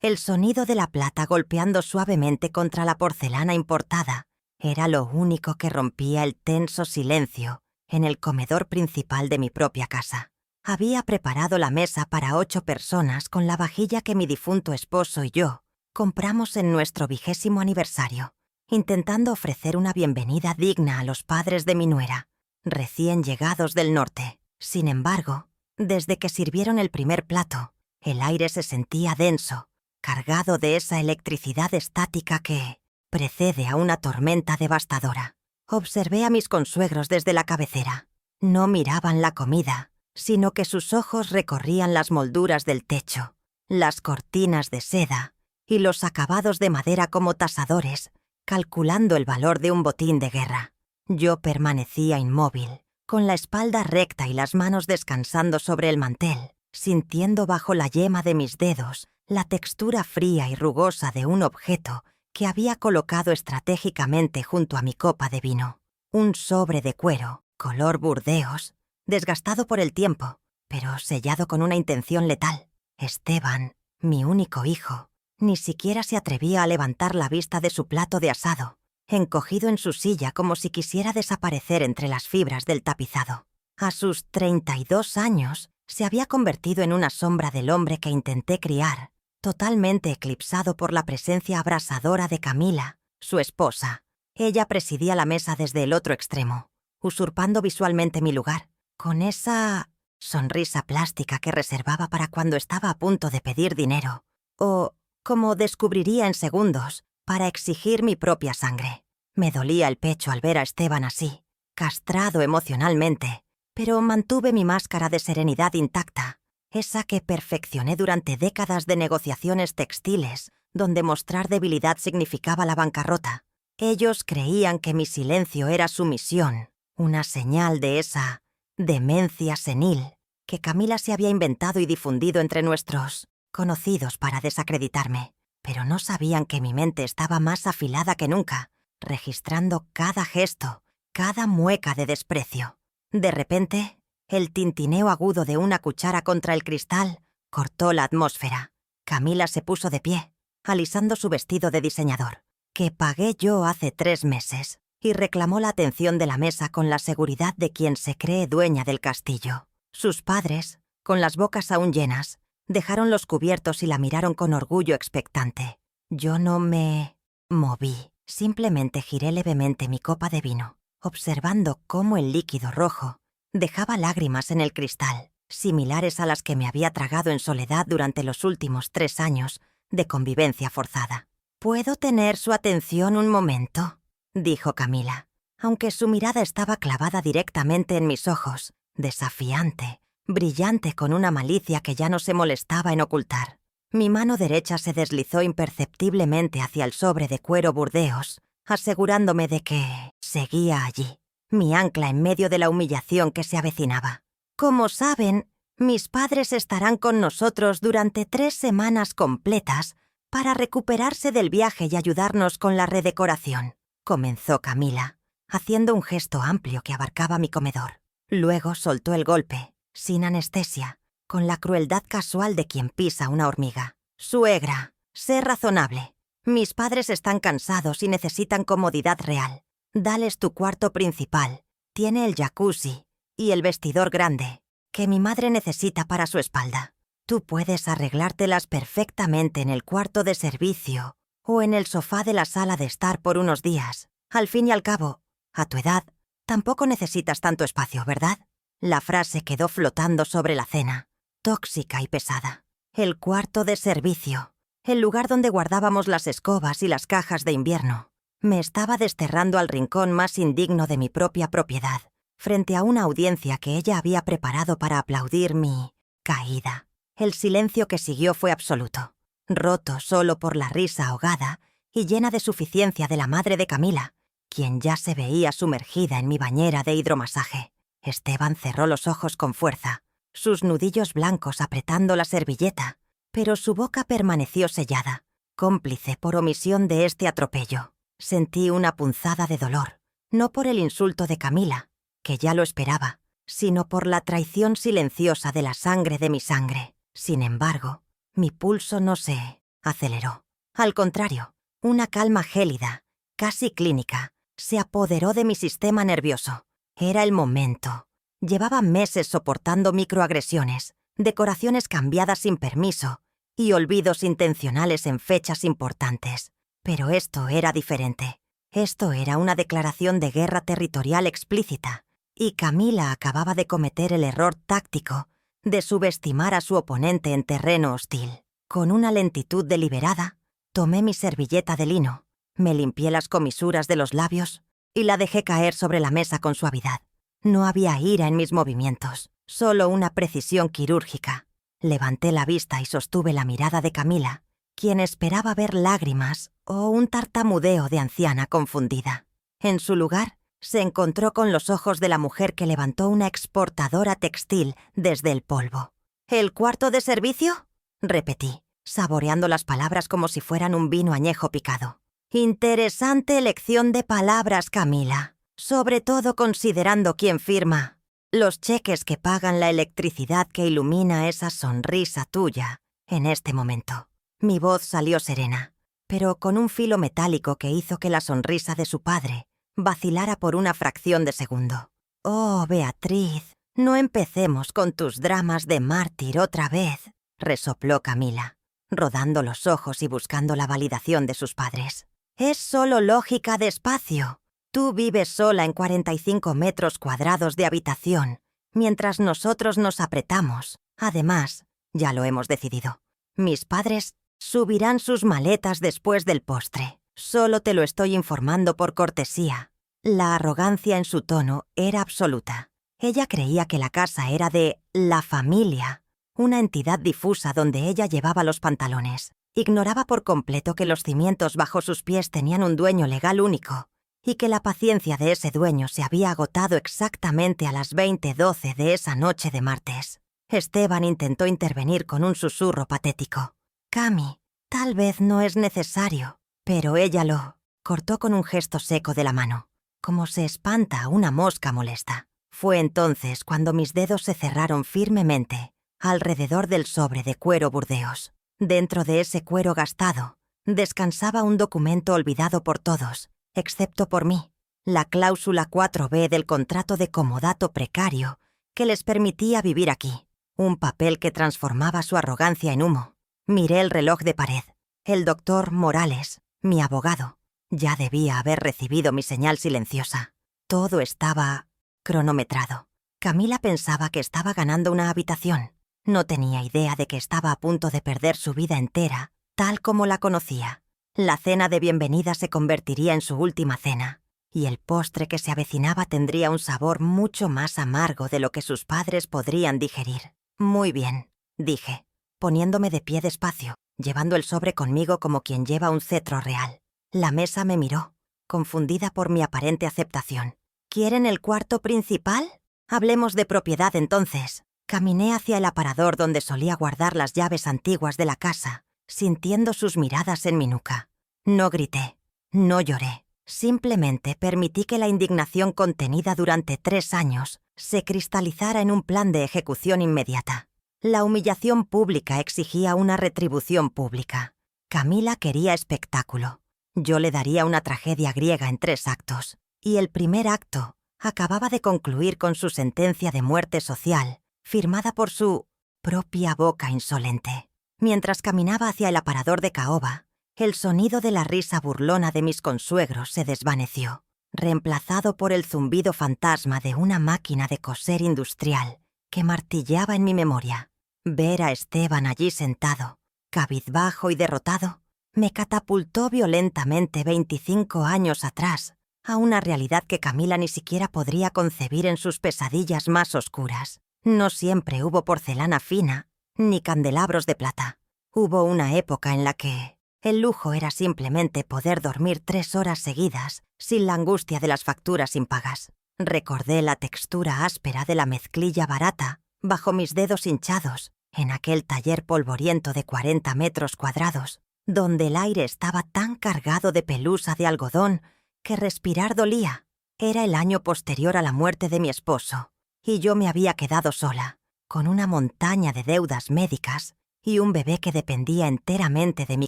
El sonido de la plata golpeando suavemente contra la porcelana importada era lo único que rompía el tenso silencio en el comedor principal de mi propia casa. Había preparado la mesa para 8 personas con la vajilla que mi difunto esposo y yo compramos en nuestro 20º aniversario, intentando ofrecer una bienvenida digna a los padres de mi nuera, recién llegados del norte. Sin embargo, desde que sirvieron el primer plato, el aire se sentía denso, cargado de esa electricidad estática que precede a una tormenta devastadora. Observé a mis consuegros desde la cabecera. No miraban la comida, sino que sus ojos recorrían las molduras del techo, las cortinas de seda y los acabados de madera como tasadores, calculando el valor de un botín de guerra. Yo permanecía inmóvil, con la espalda recta y las manos descansando sobre el mantel, sintiendo bajo la yema de mis dedos la textura fría y rugosa de un objeto que había colocado estratégicamente junto a mi copa de vino. Un sobre de cuero, color burdeos, desgastado por el tiempo, pero sellado con una intención letal. Esteban, mi único hijo, ni siquiera se atrevía a levantar la vista de su plato de asado, encogido en su silla como si quisiera desaparecer entre las fibras del tapizado. A sus 32 años, se había convertido en una sombra del hombre que intenté criar, totalmente eclipsado por la presencia abrasadora de Camila, su esposa. Ella presidía la mesa desde el otro extremo, usurpando visualmente mi lugar, con esa sonrisa plástica que reservaba para cuando estaba a punto de pedir dinero, o, como descubriría en segundos, para exigir mi propia sangre. Me dolía el pecho al ver a Esteban así, castrado emocionalmente, pero mantuve mi máscara de serenidad intacta, esa que perfeccioné durante décadas de negociaciones textiles, donde mostrar debilidad significaba la bancarrota. Ellos creían que mi silencio era sumisión, una señal de esa demencia senil que Camila se había inventado y difundido entre nuestros conocidos para desacreditarme. Pero no sabían que mi mente estaba más afilada que nunca, registrando cada gesto, cada mueca de desprecio. De repente, el tintineo agudo de una cuchara contra el cristal cortó la atmósfera. Camila se puso de pie, alisando su vestido de diseñador, que pagué yo hace 3 meses, y reclamó la atención de la mesa con la seguridad de quien se cree dueña del castillo. Sus padres, con las bocas aún llenas, dejaron los cubiertos y la miraron con orgullo expectante. Yo no me moví, simplemente giré levemente mi copa de vino, observando cómo el líquido rojo dejaba lágrimas en el cristal, similares a las que me había tragado en soledad durante los últimos 3 años de convivencia forzada. «¿Puedo tener su atención un momento?», dijo Camila, aunque su mirada estaba clavada directamente en mis ojos, desafiante, brillante con una malicia que ya no se molestaba en ocultar. Mi mano derecha se deslizó imperceptiblemente hacia el sobre de cuero burdeos, asegurándome de que seguía allí, mi ancla en medio de la humillación que se avecinaba. «Como saben, mis padres estarán con nosotros durante 3 semanas completas para recuperarse del viaje y ayudarnos con la redecoración», comenzó Camila, haciendo un gesto amplio que abarcaba mi comedor. Luego soltó el golpe, sin anestesia, con la crueldad casual de quien pisa una hormiga. «Suegra, sé razonable. Mis padres están cansados y necesitan comodidad real. Dales tu cuarto principal. Tiene el jacuzzi y el vestidor grande, que mi madre necesita para su espalda. Tú puedes arreglártelas perfectamente en el cuarto de servicio o en el sofá de la sala de estar por unos días. Al fin y al cabo, a tu edad, tampoco necesitas tanto espacio, ¿verdad?». La frase quedó flotando sobre la cena, tóxica y pesada. El cuarto de servicio, el lugar donde guardábamos las escobas y las cajas de invierno, me estaba desterrando al rincón más indigno de mi propia propiedad, frente a una audiencia que ella había preparado para aplaudir mi caída. El silencio que siguió fue absoluto, roto solo por la risa ahogada y llena de suficiencia de la madre de Camila, quien ya se veía sumergida en mi bañera de hidromasaje. Esteban cerró los ojos con fuerza, sus nudillos blancos apretando la servilleta, pero su boca permaneció sellada, cómplice por omisión de este atropello. Sentí una punzada de dolor, no por el insulto de Camila, que ya lo esperaba, sino por la traición silenciosa de la sangre de mi sangre. Sin embargo, mi pulso no se aceleró. Al contrario, una calma gélida, casi clínica, se apoderó de mi sistema nervioso. Era el momento. Llevaba meses soportando microagresiones, decoraciones cambiadas sin permiso y olvidos intencionales en fechas importantes. Pero esto era diferente. Esto era una declaración de guerra territorial explícita, y Camila acababa de cometer el error táctico de subestimar a su oponente en terreno hostil. Con una lentitud deliberada, tomé mi servilleta de lino, me limpié las comisuras de los labios y la dejé caer sobre la mesa con suavidad. No había ira en mis movimientos, solo una precisión quirúrgica. Levanté la vista y sostuve la mirada de Camila, quien esperaba ver lágrimas o un tartamudeo de anciana confundida. En su lugar, se encontró con los ojos de la mujer que levantó una exportadora textil desde el polvo. ¿El cuarto de servicio?, repetí, saboreando las palabras como si fueran un vino añejo picado. Interesante elección de palabras, Camila, sobre todo considerando quién firma. Los cheques que pagan la electricidad que ilumina esa sonrisa tuya en este momento. Mi voz salió serena, pero con un filo metálico que hizo que la sonrisa de su padre vacilara por una fracción de segundo. «Oh, Beatriz, no empecemos con tus dramas de mártir otra vez», resopló Camila, rodando los ojos y buscando la validación de sus padres. «Es solo lógica de espacio. Tú vives sola en 45 metros cuadrados de habitación, mientras nosotros nos apretamos. Además, ya lo hemos decidido. Mis padres subirán sus maletas después del postre. Solo te lo estoy informando por cortesía». La arrogancia en su tono era absoluta. Ella creía que la casa era de la familia, una entidad difusa donde ella llevaba los pantalones. Ignoraba por completo que los cimientos bajo sus pies tenían un dueño legal único y que la paciencia de ese dueño se había agotado exactamente a las 20:12 de esa noche de martes. Esteban intentó intervenir con un susurro patético. «Cami, tal vez no es necesario», pero ella lo cortó con un gesto seco de la mano, como se espanta a una mosca molesta. Fue entonces cuando mis dedos se cerraron firmemente alrededor del sobre de cuero burdeos. Dentro de ese cuero gastado descansaba un documento olvidado por todos, excepto por mí, la cláusula 4B del contrato de comodato precario que les permitía vivir aquí, un papel que transformaba su arrogancia en humo. Miré el reloj de pared. El doctor Morales, mi abogado, ya debía haber recibido mi señal silenciosa. Todo estaba cronometrado. Camila pensaba que estaba ganando una habitación. No tenía idea de que estaba a punto de perder su vida entera, tal como la conocía. La cena de bienvenida se convertiría en su última cena, y el postre que se avecinaba tendría un sabor mucho más amargo de lo que sus padres podrían digerir. «Muy bien», dije, poniéndome de pie despacio, llevando el sobre conmigo como quien lleva un cetro real. La mesa me miró, confundida por mi aparente aceptación. «¿Quieren el cuarto principal? Hablemos de propiedad entonces». Caminé hacia el aparador donde solía guardar las llaves antiguas de la casa, sintiendo sus miradas en mi nuca. No grité, no lloré. Simplemente permití que la indignación contenida durante 3 años se cristalizara en un plan de ejecución inmediata. La humillación pública exigía una retribución pública. Camila quería espectáculo. Yo le daría una tragedia griega en 3 actos. Y el primer acto acababa de concluir con su sentencia de muerte social, firmada por su propia boca insolente. Mientras caminaba hacia el aparador de caoba, el sonido de la risa burlona de mis consuegros se desvaneció, reemplazado por el zumbido fantasma de una máquina de coser industrial que martilleaba en mi memoria. Ver a Esteban allí sentado, cabizbajo y derrotado, me catapultó violentamente 25 años atrás a una realidad que Camila ni siquiera podría concebir en sus pesadillas más oscuras. No siempre hubo porcelana fina, ni candelabros de plata. Hubo una época en la que el lujo era simplemente poder dormir 3 horas seguidas sin la angustia de las facturas impagas. Recordé la textura áspera de la mezclilla barata bajo mis dedos hinchados en aquel taller polvoriento de 40 metros cuadrados, donde el aire estaba tan cargado de pelusa de algodón que respirar dolía. Era el año posterior a la muerte de mi esposo, y yo me había quedado sola, con una montaña de deudas médicas y un bebé que dependía enteramente de mi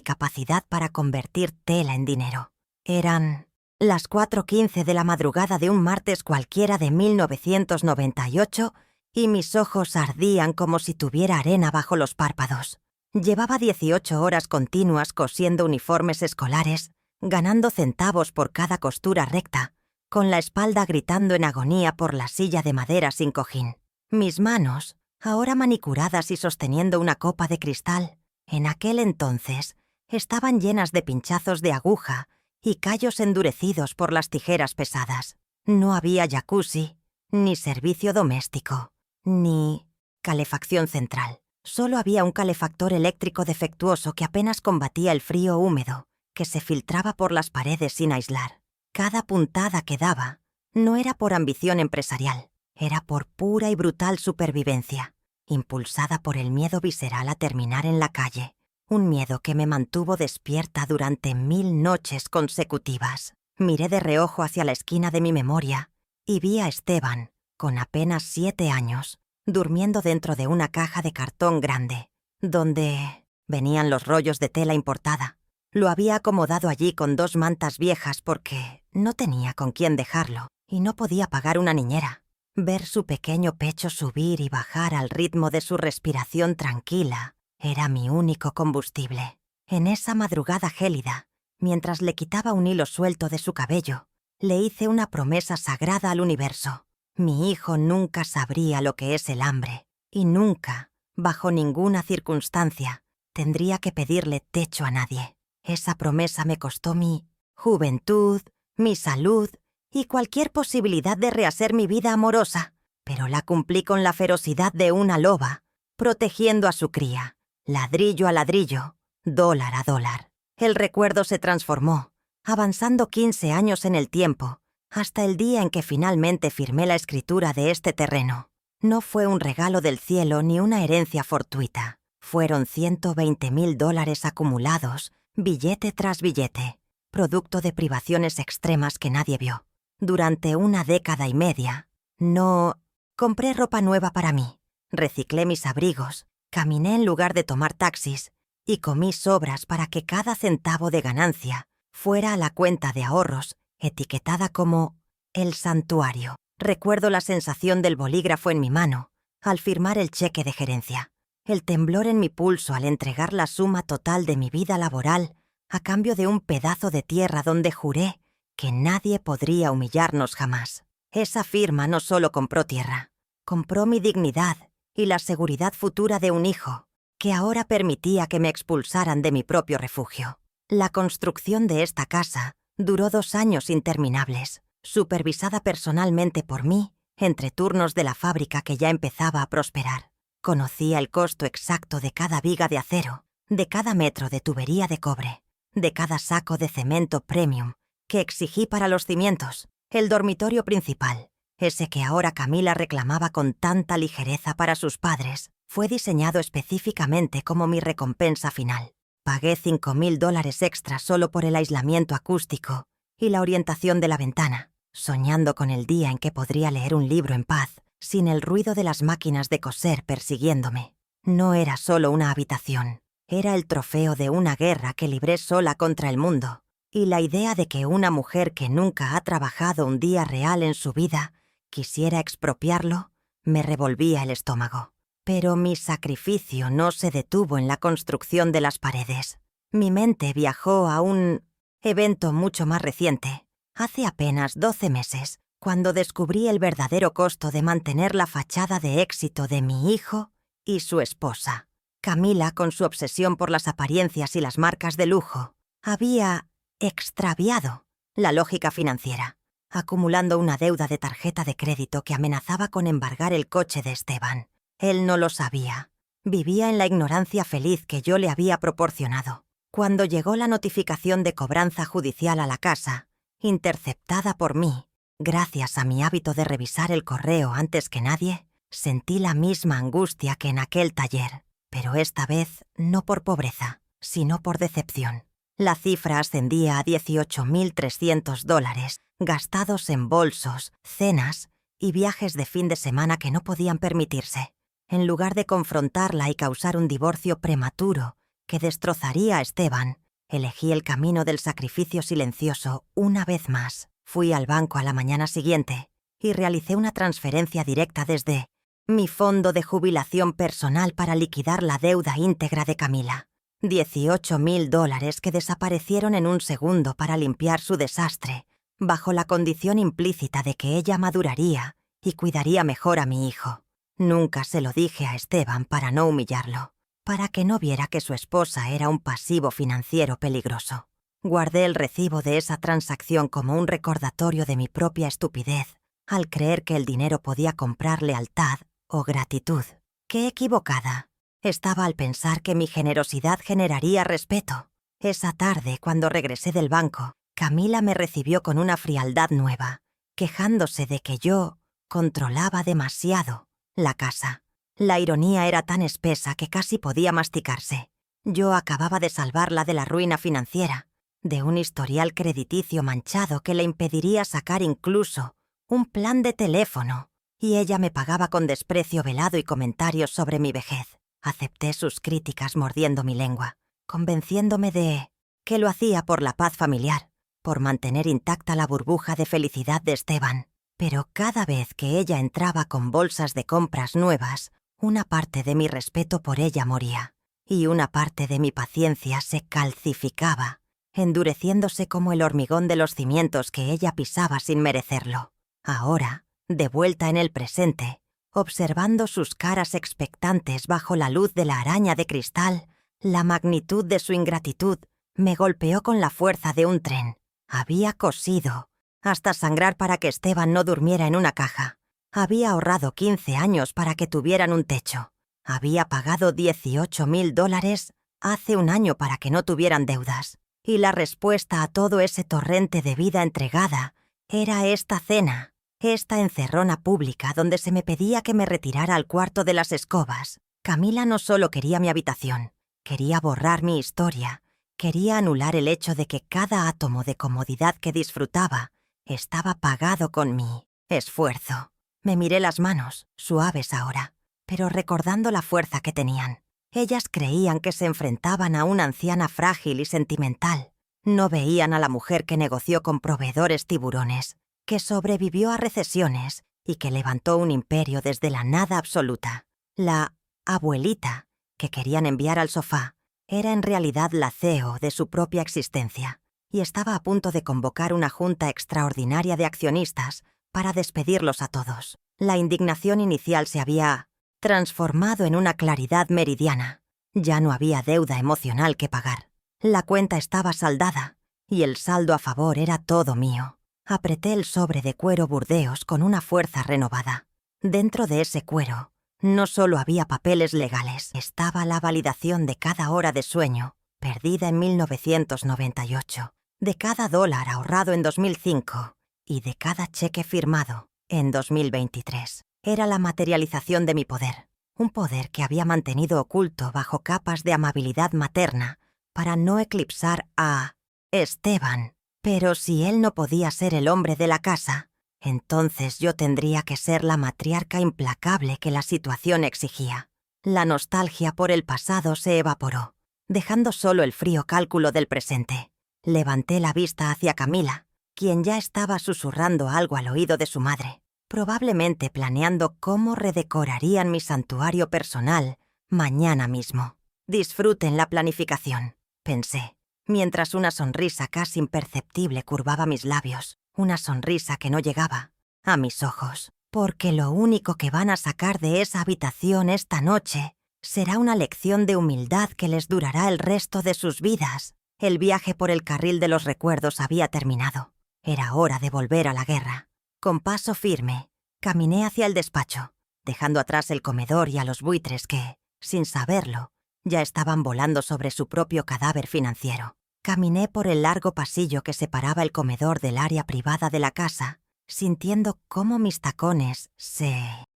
capacidad para convertir tela en dinero. Eran las 4:15 de la madrugada de un martes cualquiera de 1998 y mis ojos ardían como si tuviera arena bajo los párpados. Llevaba 18 horas continuas cosiendo uniformes escolares, ganando centavos por cada costura recta, con la espalda gritando en agonía por la silla de madera sin cojín. Mis manos, ahora manicuradas y sosteniendo una copa de cristal, en aquel entonces estaban llenas de pinchazos de aguja y callos endurecidos por las tijeras pesadas. No había jacuzzi, ni servicio doméstico, ni calefacción central. Solo había un calefactor eléctrico defectuoso que apenas combatía el frío húmedo que se filtraba por las paredes sin aislar. Cada puntada que daba no era por ambición empresarial, era por pura y brutal supervivencia, impulsada por el miedo visceral a terminar en la calle, un miedo que me mantuvo despierta durante 1000 noches consecutivas. Miré de reojo hacia la esquina de mi memoria y vi a Esteban, con apenas 7 años, durmiendo dentro de una caja de cartón grande, donde venían los rollos de tela importada. Lo había acomodado allí con 2 mantas viejas porque no tenía con quién dejarlo y no podía pagar una niñera. Ver su pequeño pecho subir y bajar al ritmo de su respiración tranquila era mi único combustible. En esa madrugada gélida, mientras le quitaba un hilo suelto de su cabello, le hice una promesa sagrada al universo. Mi hijo nunca sabría lo que es el hambre y nunca, bajo ninguna circunstancia, tendría que pedirle techo a nadie. Esa promesa me costó mi juventud, mi salud y cualquier posibilidad de rehacer mi vida amorosa, pero la cumplí con la ferocidad de una loba, protegiendo a su cría, ladrillo a ladrillo, dólar a dólar. El recuerdo se transformó, avanzando 15 años en el tiempo, hasta el día en que finalmente firmé la escritura de este terreno. No fue un regalo del cielo ni una herencia fortuita. Fueron $120,000 acumulados, billete tras billete, producto de privaciones extremas que nadie vio. Durante una década y media, no compré ropa nueva para mí, reciclé mis abrigos, caminé en lugar de tomar taxis y comí sobras para que cada centavo de ganancia fuera a la cuenta de ahorros etiquetada como El Santuario. Recuerdo la sensación del bolígrafo en mi mano al firmar el cheque de gerencia, el temblor en mi pulso al entregar la suma total de mi vida laboral a cambio de un pedazo de tierra donde juré que nadie podría humillarnos jamás. Esa firma no solo compró tierra, compró mi dignidad y la seguridad futura de un hijo que ahora permitía que me expulsaran de mi propio refugio. La construcción de esta casa duró 2 años interminables, supervisada personalmente por mí entre turnos de la fábrica que ya empezaba a prosperar. Conocía el costo exacto de cada viga de acero, de cada metro de tubería de cobre, de cada saco de cemento premium que exigí para los cimientos. El dormitorio principal, ese que ahora Camila reclamaba con tanta ligereza para sus padres, fue diseñado específicamente como mi recompensa final. Pagué $5,000 extra solo por el aislamiento acústico y la orientación de la ventana, soñando con el día en que podría leer un libro en paz, sin el ruido de las máquinas de coser persiguiéndome. No era solo una habitación, era el trofeo de una guerra que libré sola contra el mundo, y la idea de que una mujer que nunca ha trabajado un día real en su vida quisiera expropiarlo me revolvía el estómago. Pero mi sacrificio no se detuvo en la construcción de las paredes. Mi mente viajó a un evento mucho más reciente, hace apenas 12 meses, cuando descubrí el verdadero costo de mantener la fachada de éxito de mi hijo y su esposa. Camila, con su obsesión por las apariencias y las marcas de lujo, había extraviado la lógica financiera, acumulando una deuda de tarjeta de crédito que amenazaba con embargar el coche de Esteban. Él no lo sabía. Vivía en la ignorancia feliz que yo le había proporcionado. Cuando llegó la notificación de cobranza judicial a la casa, interceptada por mí, gracias a mi hábito de revisar el correo antes que nadie, sentí la misma angustia que en aquel taller, pero esta vez no por pobreza, sino por decepción. La cifra ascendía a $18,300, gastados en bolsos, cenas y viajes de fin de semana que no podían permitirse. En lugar de confrontarla y causar un divorcio prematuro que destrozaría a Esteban, elegí el camino del sacrificio silencioso una vez más. Fui al banco a la mañana siguiente y realicé una transferencia directa desde mi fondo de jubilación personal para liquidar la deuda íntegra de Camila. $18,000 que desaparecieron en un segundo para limpiar su desastre, bajo la condición implícita de que ella maduraría y cuidaría mejor a mi hijo. Nunca se lo dije a Esteban para no humillarlo, para que no viera que su esposa era un pasivo financiero peligroso. Guardé el recibo de esa transacción como un recordatorio de mi propia estupidez, al creer que el dinero podía comprar lealtad o gratitud. ¡Qué equivocada! Estaba al pensar que mi generosidad generaría respeto. Esa tarde, cuando regresé del banco, Camila me recibió con una frialdad nueva, quejándose de que yo controlaba demasiado la casa. La ironía era tan espesa que casi podía masticarse. Yo acababa de salvarla de la ruina financiera, de un historial crediticio manchado que le impediría sacar incluso un plan de teléfono, y ella me pagaba con desprecio velado y comentarios sobre mi vejez. Acepté sus críticas mordiendo mi lengua, convenciéndome de que lo hacía por la paz familiar, por mantener intacta la burbuja de felicidad de Esteban. Pero cada vez que ella entraba con bolsas de compras nuevas, una parte de mi respeto por ella moría, y una parte de mi paciencia se calcificaba, endureciéndose como el hormigón de los cimientos que ella pisaba sin merecerlo. Ahora, de vuelta en el presente, observando sus caras expectantes bajo la luz de la araña de cristal, la magnitud de su ingratitud me golpeó con la fuerza de un tren. Había cosido hasta sangrar para que Esteban no durmiera en una caja. Había ahorrado 15 años para que tuvieran un techo. Había pagado $18,000 hace un año para que no tuvieran deudas. Y la respuesta a todo ese torrente de vida entregada era esta cena, esta encerrona pública donde se me pedía que me retirara al cuarto de las escobas. Camila no solo quería mi habitación, quería borrar mi historia, quería anular el hecho de que cada átomo de comodidad que disfrutaba estaba pagado con mi esfuerzo. Me miré las manos, suaves ahora, pero recordando la fuerza que tenían. Ellas creían que se enfrentaban a una anciana frágil y sentimental. No veían a la mujer que negoció con proveedores tiburones, que sobrevivió a recesiones y que levantó un imperio desde la nada absoluta. La abuelita que querían enviar al sofá era en realidad la CEO de su propia existencia, y estaba a punto de convocar una junta extraordinaria de accionistas para despedirlos a todos. La indignación inicial se había transformado en una claridad meridiana. Ya no había deuda emocional que pagar. La cuenta estaba saldada, y el saldo a favor era todo mío. Apreté el sobre de cuero Burdeos con una fuerza renovada. Dentro de ese cuero no solo había papeles legales, estaba la validación de cada hora de sueño perdida en 1998, de cada dólar ahorrado en 2005 y de cada cheque firmado en 2023. Era la materialización de mi poder, un poder que había mantenido oculto bajo capas de amabilidad materna para no eclipsar a Esteban. Pero si él no podía ser el hombre de la casa, entonces yo tendría que ser la matriarca implacable que la situación exigía. La nostalgia por el pasado se evaporó, dejando solo el frío cálculo del presente. Levanté la vista hacia Camila, quien ya estaba susurrando algo al oído de su madre, probablemente planeando cómo redecorarían mi santuario personal mañana mismo. Disfruten la planificación, pensé, mientras una sonrisa casi imperceptible curvaba mis labios, una sonrisa que no llegaba a mis ojos, porque lo único que van a sacar de esa habitación esta noche será una lección de humildad que les durará el resto de sus vidas. El viaje por el carril de los recuerdos había terminado. Era hora de volver a la guerra. Con paso firme, caminé hacia el despacho, dejando atrás el comedor y a los buitres que, sin saberlo, ya estaban volando sobre su propio cadáver financiero. Caminé por el largo pasillo que separaba el comedor del área privada de la casa, sintiendo cómo mis tacones se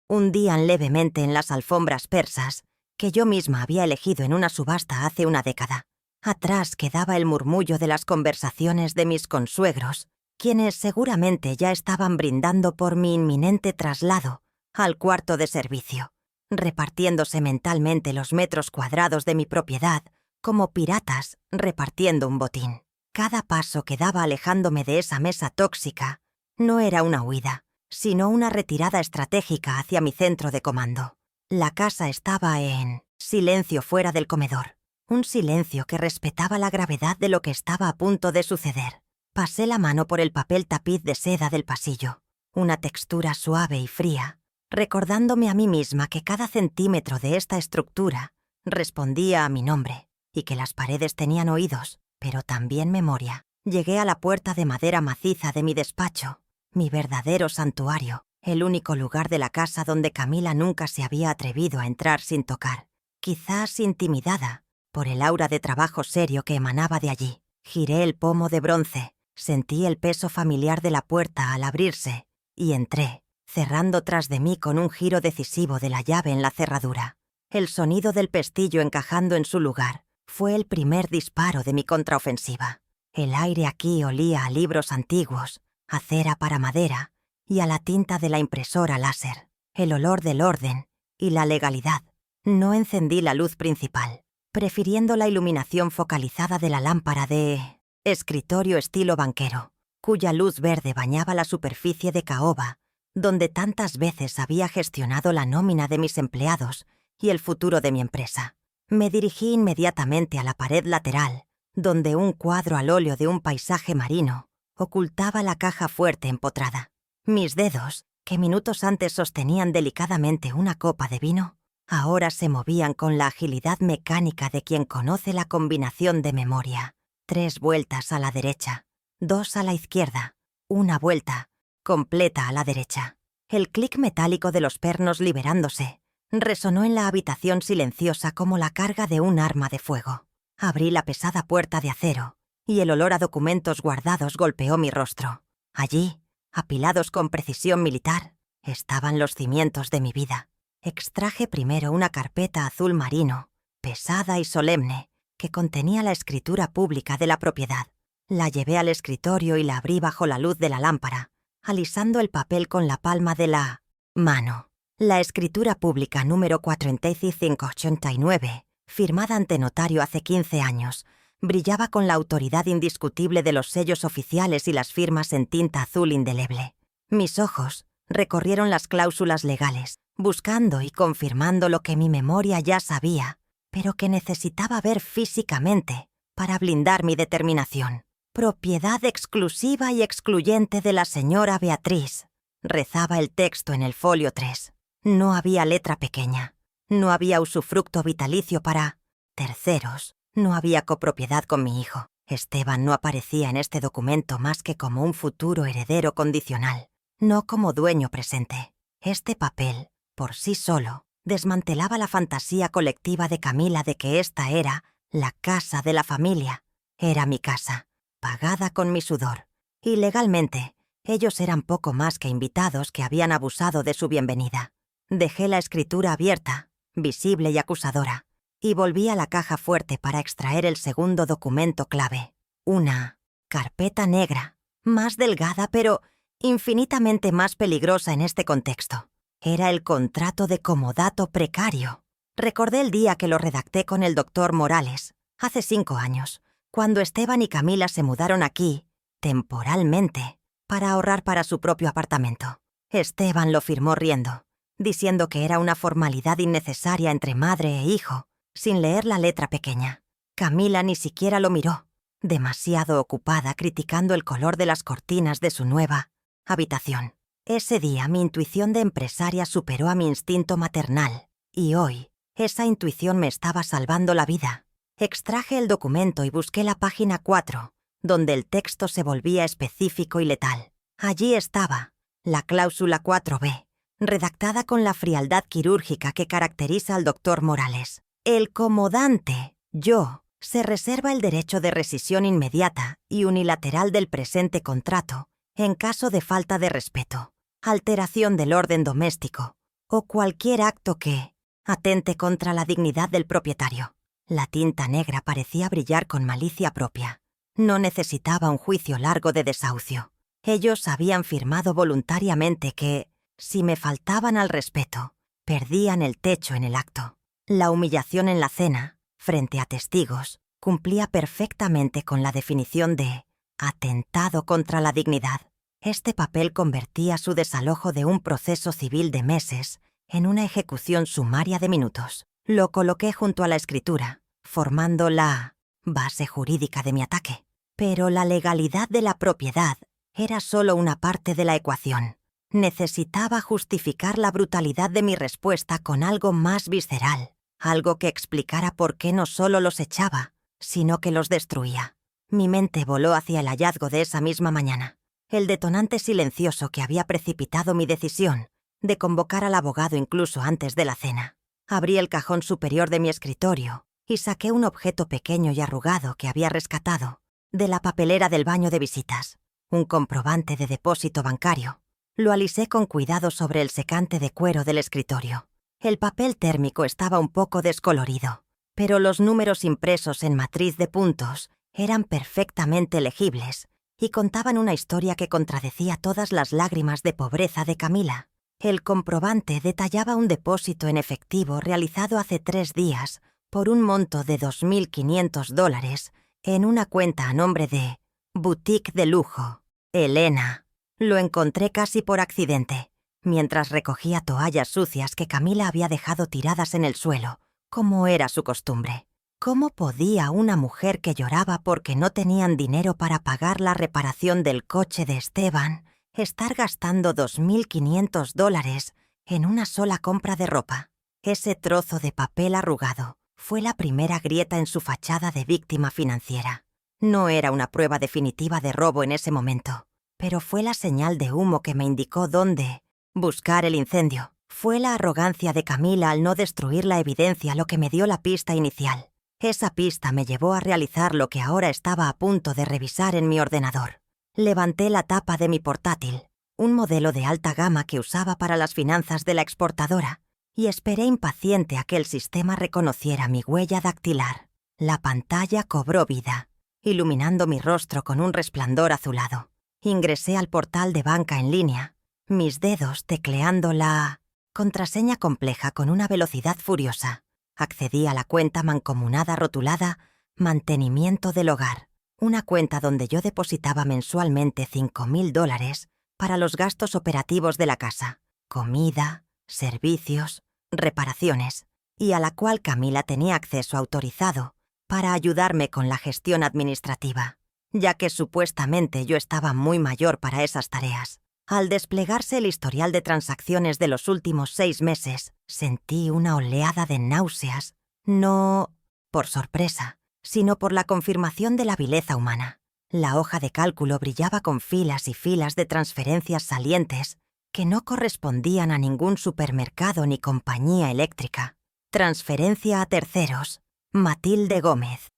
hundían levemente en las alfombras persas que yo misma había elegido en una subasta hace una década. Atrás quedaba el murmullo de las conversaciones de mis consuegros, quienes seguramente ya estaban brindando por mi inminente traslado al cuarto de servicio. repartiéndose mentalmente los metros cuadrados de mi propiedad, como piratas repartiendo un botín. Cada paso que daba alejándome de esa mesa tóxica no era una huida, sino una retirada estratégica hacia mi centro de comando. La casa estaba en silencio fuera del comedor, un silencio que respetaba la gravedad de lo que estaba a punto de suceder. Pasé la mano por el papel tapiz de seda del pasillo, una textura suave y fría, recordándome a mí misma que cada centímetro de esta estructura respondía a mi nombre y que las paredes tenían oídos, pero también memoria. Llegué a la puerta de madera maciza de mi despacho, mi verdadero santuario, el único lugar de la casa donde Camila nunca se había atrevido a entrar sin tocar, quizás intimidada por el aura de trabajo serio que emanaba de allí. Giré el pomo de bronce, sentí el peso familiar de la puerta al abrirse y entré, cerrando tras de mí con un giro decisivo de la llave en la cerradura. El sonido del pestillo encajando en su lugar fue el primer disparo de mi contraofensiva. El aire aquí olía a libros antiguos, a cera para madera y a la tinta de la impresora láser, el olor del orden y la legalidad. No encendí la luz principal, prefiriendo la iluminación focalizada de la lámpara de escritorio estilo banquero, cuya luz verde bañaba la superficie de caoba, donde tantas veces había gestionado la nómina de mis empleados y el futuro de mi empresa. Me dirigí inmediatamente a la pared lateral, donde un cuadro al óleo de un paisaje marino ocultaba la caja fuerte empotrada. Mis dedos, que minutos antes sostenían delicadamente una copa de vino, ahora se movían con la agilidad mecánica de quien conoce la combinación de memoria. 3 vueltas a la derecha, 2 a la izquierda, una vuelta completa a la derecha. El clic metálico de los pernos liberándose resonó en la habitación silenciosa como la carga de un arma de fuego. Abrí la pesada puerta de acero y el olor a documentos guardados golpeó mi rostro. Allí, apilados con precisión militar, estaban los cimientos de mi vida. Extraje primero una carpeta azul marino, pesada y solemne, que contenía la escritura pública de la propiedad. La llevé al escritorio y la abrí bajo la luz de la lámpara, alisando el papel con la palma de la mano. La escritura pública número 4589, firmada ante notario hace 15 años, brillaba con la autoridad indiscutible de los sellos oficiales y las firmas en tinta azul indeleble. Mis ojos recorrieron las cláusulas legales, buscando y confirmando lo que mi memoria ya sabía, pero que necesitaba ver físicamente para blindar mi determinación. Propiedad exclusiva y excluyente de la señora Beatriz, rezaba el texto en el folio 3. No había letra pequeña, no había usufructo vitalicio para terceros, no había copropiedad con mi hijo. Esteban no aparecía en este documento más que como un futuro heredero condicional, no como dueño presente. Este papel, por sí solo, desmantelaba la fantasía colectiva de Camila de que esta era la casa de la familia. Era mi casa, pagada con mi sudor. Y legalmente, ellos eran poco más que invitados que habían abusado de su bienvenida. Dejé la escritura abierta, visible y acusadora, y volví a la caja fuerte para extraer el segundo documento clave. Una carpeta negra, más delgada pero infinitamente más peligrosa en este contexto. Era el contrato de comodato precario. Recordé el día que lo redacté con el doctor Morales, hace 5 años, cuando Esteban y Camila se mudaron aquí, temporalmente, para ahorrar para su propio apartamento. Esteban lo firmó riendo, diciendo que era una formalidad innecesaria entre madre e hijo, sin leer la letra pequeña. Camila ni siquiera lo miró, demasiado ocupada criticando el color de las cortinas de su nueva habitación. Ese día mi intuición de empresaria superó a mi instinto maternal, y hoy esa intuición me estaba salvando la vida. Extraje el documento y busqué la página 4, donde el texto se volvía específico y letal. Allí estaba, la cláusula 4b, redactada con la frialdad quirúrgica que caracteriza al doctor Morales. El comodante, yo, se reserva el derecho de rescisión inmediata y unilateral del presente contrato en caso de falta de respeto, alteración del orden doméstico o cualquier acto que atente contra la dignidad del propietario. La tinta negra parecía brillar con malicia propia. No necesitaba un juicio largo de desahucio. Ellos habían firmado voluntariamente que, si me faltaban al respeto, perdían el techo en el acto. La humillación en la cena, frente a testigos, cumplía perfectamente con la definición de atentado contra la dignidad. Este papel convertía su desalojo de un proceso civil de meses en una ejecución sumaria de minutos. Lo coloqué junto a la escritura, formando la base jurídica de mi ataque. Pero la legalidad de la propiedad era solo una parte de la ecuación. Necesitaba justificar la brutalidad de mi respuesta con algo más visceral, algo que explicara por qué no solo los echaba, sino que los destruía. Mi mente voló hacia el hallazgo de esa misma mañana, el detonante silencioso que había precipitado mi decisión de convocar al abogado incluso antes de la cena. Abrí el cajón superior de mi escritorio y saqué un objeto pequeño y arrugado que había rescatado de la papelera del baño de visitas, un comprobante de depósito bancario. Lo alisé con cuidado sobre el secante de cuero del escritorio. El papel térmico estaba un poco descolorido, pero los números impresos en matriz de puntos eran perfectamente legibles y contaban una historia que contradecía todas las lágrimas de pobreza de Camila. El comprobante detallaba un depósito en efectivo realizado hace 3 días por un monto de $2.500 en una cuenta a nombre de Boutique de Lujo, Elena. Lo encontré casi por accidente, mientras recogía toallas sucias que Camila había dejado tiradas en el suelo, como era su costumbre. ¿Cómo podía una mujer que lloraba porque no tenían dinero para pagar la reparación del coche de Esteban estar gastando $2.500 en una sola compra de ropa? Ese trozo de papel arrugado fue la primera grieta en su fachada de víctima financiera. No era una prueba definitiva de robo en ese momento, pero fue la señal de humo que me indicó dónde buscar el incendio. Fue la arrogancia de Camila al no destruir la evidencia lo que me dio la pista inicial. Esa pista me llevó a realizar lo que ahora estaba a punto de revisar en mi ordenador. Levanté la tapa de mi portátil, un modelo de alta gama que usaba para las finanzas de la exportadora, y esperé impaciente a que el sistema reconociera mi huella dactilar. La pantalla cobró vida, iluminando mi rostro con un resplandor azulado. Ingresé al portal de banca en línea, mis dedos tecleando la contraseña compleja con una velocidad furiosa. Accedí a la cuenta mancomunada rotulada Mantenimiento del Hogar, una cuenta donde yo depositaba mensualmente $5.000 para los gastos operativos de la casa, comida, servicios, reparaciones, y a la cual Camila tenía acceso autorizado para ayudarme con la gestión administrativa, ya que supuestamente yo estaba muy mayor para esas tareas. Al desplegarse el historial de transacciones de los últimos 6 meses, sentí una oleada de náuseas, no por sorpresa, sino por la confirmación de la vileza humana. La hoja de cálculo brillaba con filas y filas de transferencias salientes que no correspondían a ningún supermercado ni compañía eléctrica. Transferencia a terceros. Matilde Gómez,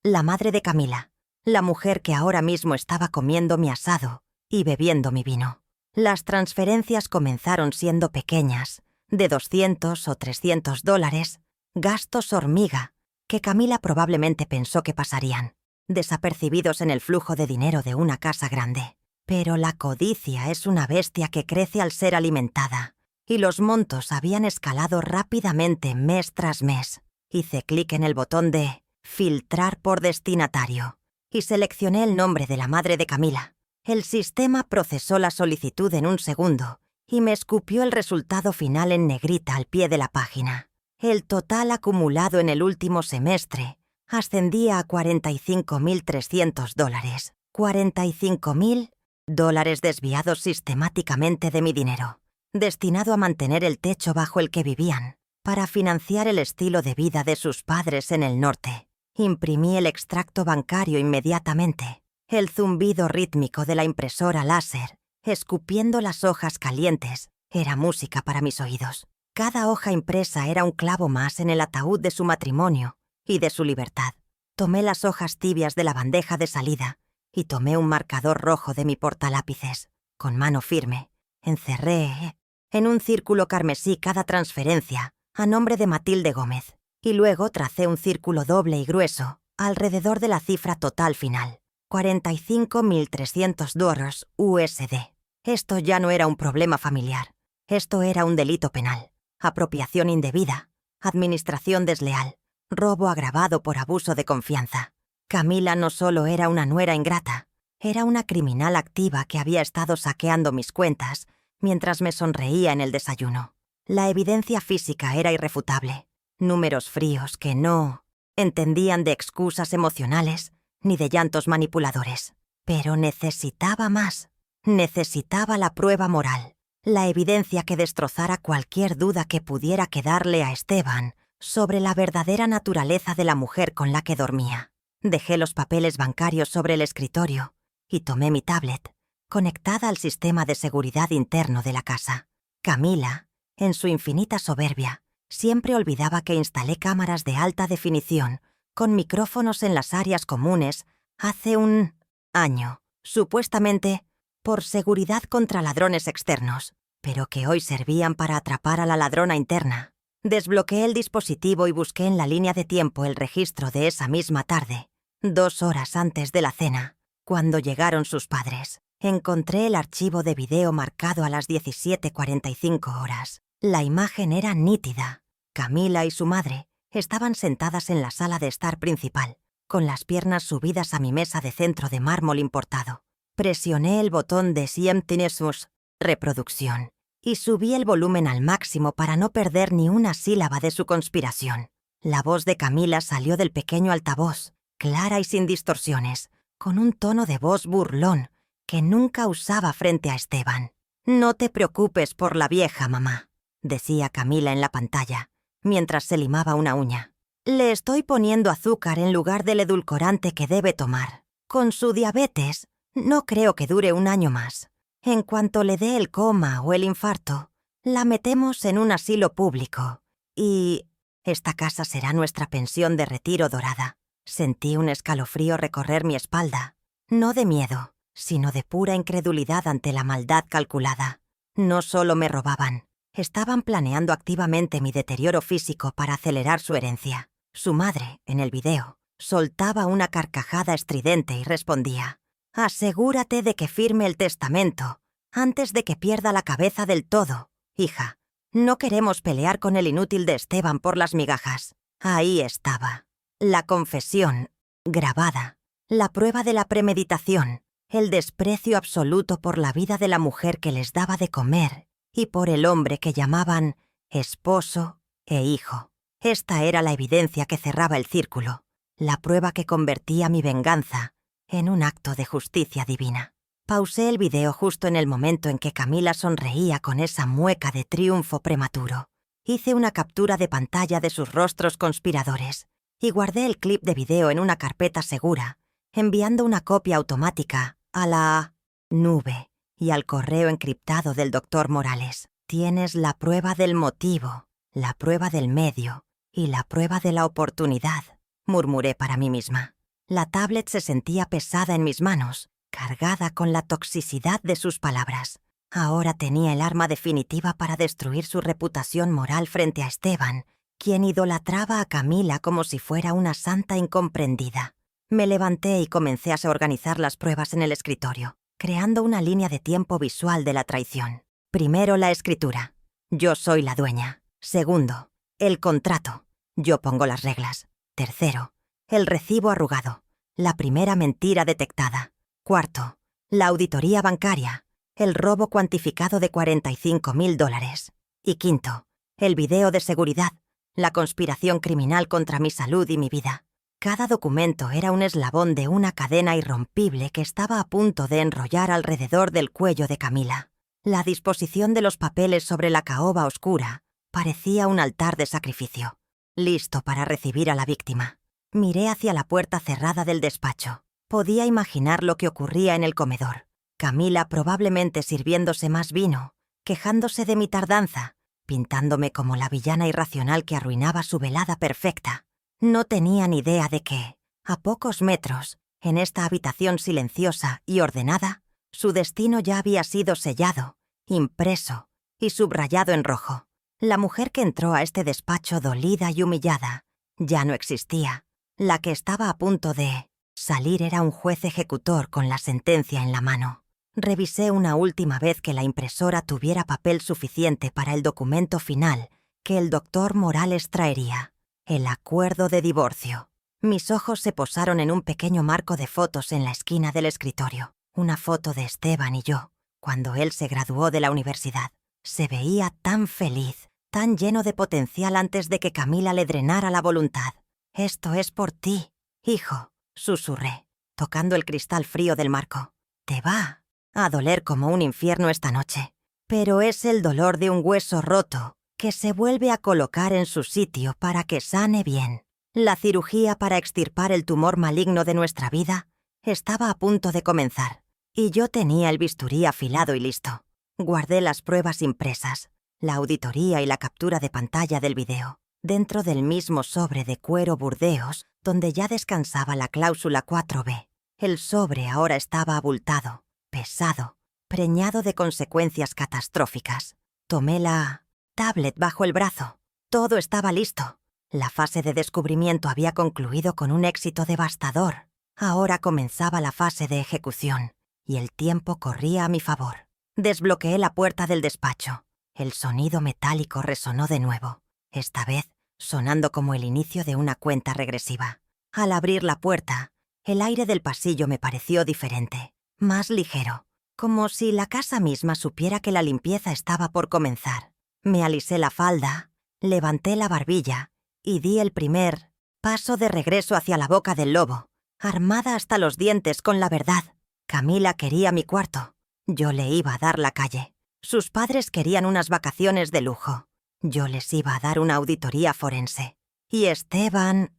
la madre de Camila, la mujer que ahora mismo estaba comiendo mi asado y bebiendo mi vino. Las transferencias comenzaron siendo pequeñas, de $200 o $300, gastos hormiga, que Camila probablemente pensó que pasarían, desapercibidos en el flujo de dinero de una casa grande. Pero la codicia es una bestia que crece al ser alimentada, y los montos habían escalado rápidamente mes tras mes. Hice clic en el botón de «Filtrar por destinatario» y seleccioné el nombre de la madre de Camila. El sistema procesó la solicitud en un segundo y me escupió el resultado final en negrita al pie de la página. El total acumulado en el último semestre ascendía a $45.300. $45.000 desviados sistemáticamente de mi dinero, destinado a mantener el techo bajo el que vivían, para financiar el estilo de vida de sus padres en el norte. Imprimí el extracto bancario inmediatamente. El zumbido rítmico de la impresora láser, escupiendo las hojas calientes, era música para mis oídos. Cada hoja impresa era un clavo más en el ataúd de su matrimonio y de su libertad. Tomé las hojas tibias de la bandeja de salida y tomé un marcador rojo de mi portalápices. Con mano firme, encerré en un círculo carmesí cada transferencia a nombre de Matilde Gómez, y luego tracé un círculo doble y grueso alrededor de la cifra total final. $45.300 USD. Esto ya no era un problema familiar. Esto era un delito penal, apropiación indebida, administración desleal, robo agravado por abuso de confianza. Camila no solo era una nuera ingrata, era una criminal activa que había estado saqueando mis cuentas mientras me sonreía en el desayuno. La evidencia física era irrefutable. Números fríos que no entendían de excusas emocionales ni de llantos manipuladores. Pero necesitaba más. Necesitaba la prueba moral, la evidencia que destrozara cualquier duda que pudiera quedarle a Esteban sobre la verdadera naturaleza de la mujer con la que dormía. Dejé los papeles bancarios sobre el escritorio y tomé mi tablet, conectada al sistema de seguridad interno de la casa. Camila, en su infinita soberbia, siempre olvidaba que instalé cámaras de alta definición con micrófonos en las áreas comunes hace un año, supuestamente por seguridad contra ladrones externos, pero que hoy servían para atrapar a la ladrona interna. Desbloqueé el dispositivo y busqué en la línea de tiempo el registro de esa misma tarde, 2 horas antes de la cena, cuando llegaron sus padres. Encontré el archivo de video marcado a las 17:45 horas. La imagen era nítida. Camila y su madre estaban sentadas en la sala de estar principal, con las piernas subidas a mi mesa de centro de mármol importado. Presioné el botón de Siemtinus, reproducción, y subí el volumen al máximo para no perder ni una sílaba de su conspiración. La voz de Camila salió del pequeño altavoz, clara y sin distorsiones, con un tono de voz burlón que nunca usaba frente a Esteban. «No te preocupes por la vieja, mamá», decía Camila en la pantalla, mientras se limaba una uña. «Le estoy poniendo azúcar en lugar del edulcorante que debe tomar. Con su diabetes, no creo que dure un año más. En cuanto le dé el coma o el infarto, la metemos en un asilo público. Y esta casa será nuestra pensión de retiro dorada». Sentí un escalofrío recorrer mi espalda, no de miedo, sino de pura incredulidad ante la maldad calculada. No solo me robaban, estaban planeando activamente mi deterioro físico para acelerar su herencia. Su madre, en el video, soltaba una carcajada estridente y respondía: «Asegúrate de que firme el testamento antes de que pierda la cabeza del todo, hija. No queremos pelear con el inútil de Esteban por las migajas». Ahí estaba. La confesión, grabada, la prueba de la premeditación, el desprecio absoluto por la vida de la mujer que les daba de comer y por el hombre que llamaban esposo e hijo. Esta era la evidencia que cerraba el círculo, la prueba que convertía mi venganza en un acto de justicia divina. Pausé el video justo en el momento en que Camila sonreía con esa mueca de triunfo prematuro. Hice una captura de pantalla de sus rostros conspiradores y guardé el clip de video en una carpeta segura, enviando una copia automática a la nube y al correo encriptado del Dr. Morales. «Tienes la prueba del motivo, la prueba del medio y la prueba de la oportunidad», murmuré para mí misma. La tablet se sentía pesada en mis manos, cargada con la toxicidad de sus palabras. Ahora tenía el arma definitiva para destruir su reputación moral frente a Esteban, quien idolatraba a Camila como si fuera una santa incomprendida. Me levanté y comencé a organizar las pruebas en el escritorio, creando una línea de tiempo visual de la traición. Primero, la escritura. Yo soy la dueña. Segundo, el contrato. Yo pongo las reglas. Tercero, el recibo arrugado. La primera mentira detectada. Cuarto, la auditoría bancaria. El robo cuantificado de $45,000. Y quinto, el video de seguridad. La conspiración criminal contra mi salud y mi vida. Cada documento era un eslabón de una cadena irrompible que estaba a punto de enrollar alrededor del cuello de Camila. La disposición de los papeles sobre la caoba oscura parecía un altar de sacrificio, listo para recibir a la víctima. Miré hacia la puerta cerrada del despacho. Podía imaginar lo que ocurría en el comedor. Camila probablemente sirviéndose más vino, quejándose de mi tardanza, pintándome como la villana irracional que arruinaba su velada perfecta. No tenía ni idea de que, a pocos metros, en esta habitación silenciosa y ordenada, su destino ya había sido sellado, impreso y subrayado en rojo. La mujer que entró a este despacho dolida y humillada ya no existía. La que estaba a punto de salir era un juez ejecutor con la sentencia en la mano. Revisé una última vez que la impresora tuviera papel suficiente para el documento final que el doctor Morales traería: el acuerdo de divorcio. Mis ojos se posaron en un pequeño marco de fotos en la esquina del escritorio. Una foto de Esteban y yo, cuando él se graduó de la universidad. Se veía tan feliz, tan lleno de potencial antes de que Camila le drenara la voluntad. «Esto es por ti, hijo», susurré, tocando el cristal frío del marco. «Te va a doler como un infierno esta noche, pero es el dolor de un hueso roto que se vuelve a colocar en su sitio para que sane bien. La cirugía para extirpar el tumor maligno de nuestra vida estaba a punto de comenzar, y yo tenía el bisturí afilado y listo. Guardé las pruebas impresas, la auditoría y la captura de pantalla del video, dentro del mismo sobre de cuero Burdeos donde ya descansaba la cláusula 4B. El sobre ahora estaba abultado, pesado, preñado de consecuencias catastróficas. Tomé la tablet bajo el brazo. Todo estaba listo. La fase de descubrimiento había concluido con un éxito devastador. Ahora comenzaba la fase de ejecución, y el tiempo corría a mi favor. Desbloqueé la puerta del despacho. El sonido metálico resonó de nuevo, esta vez sonando como el inicio de una cuenta regresiva. Al abrir la puerta, el aire del pasillo me pareció diferente, más ligero, como si la casa misma supiera que la limpieza estaba por comenzar. Me alisé la falda, levanté la barbilla y di el primer paso de regreso hacia la boca del lobo, armada hasta los dientes con la verdad. Camila quería mi cuarto. Yo le iba a dar la calle. Sus padres querían unas vacaciones de lujo. Yo les iba a dar una auditoría forense. Y Esteban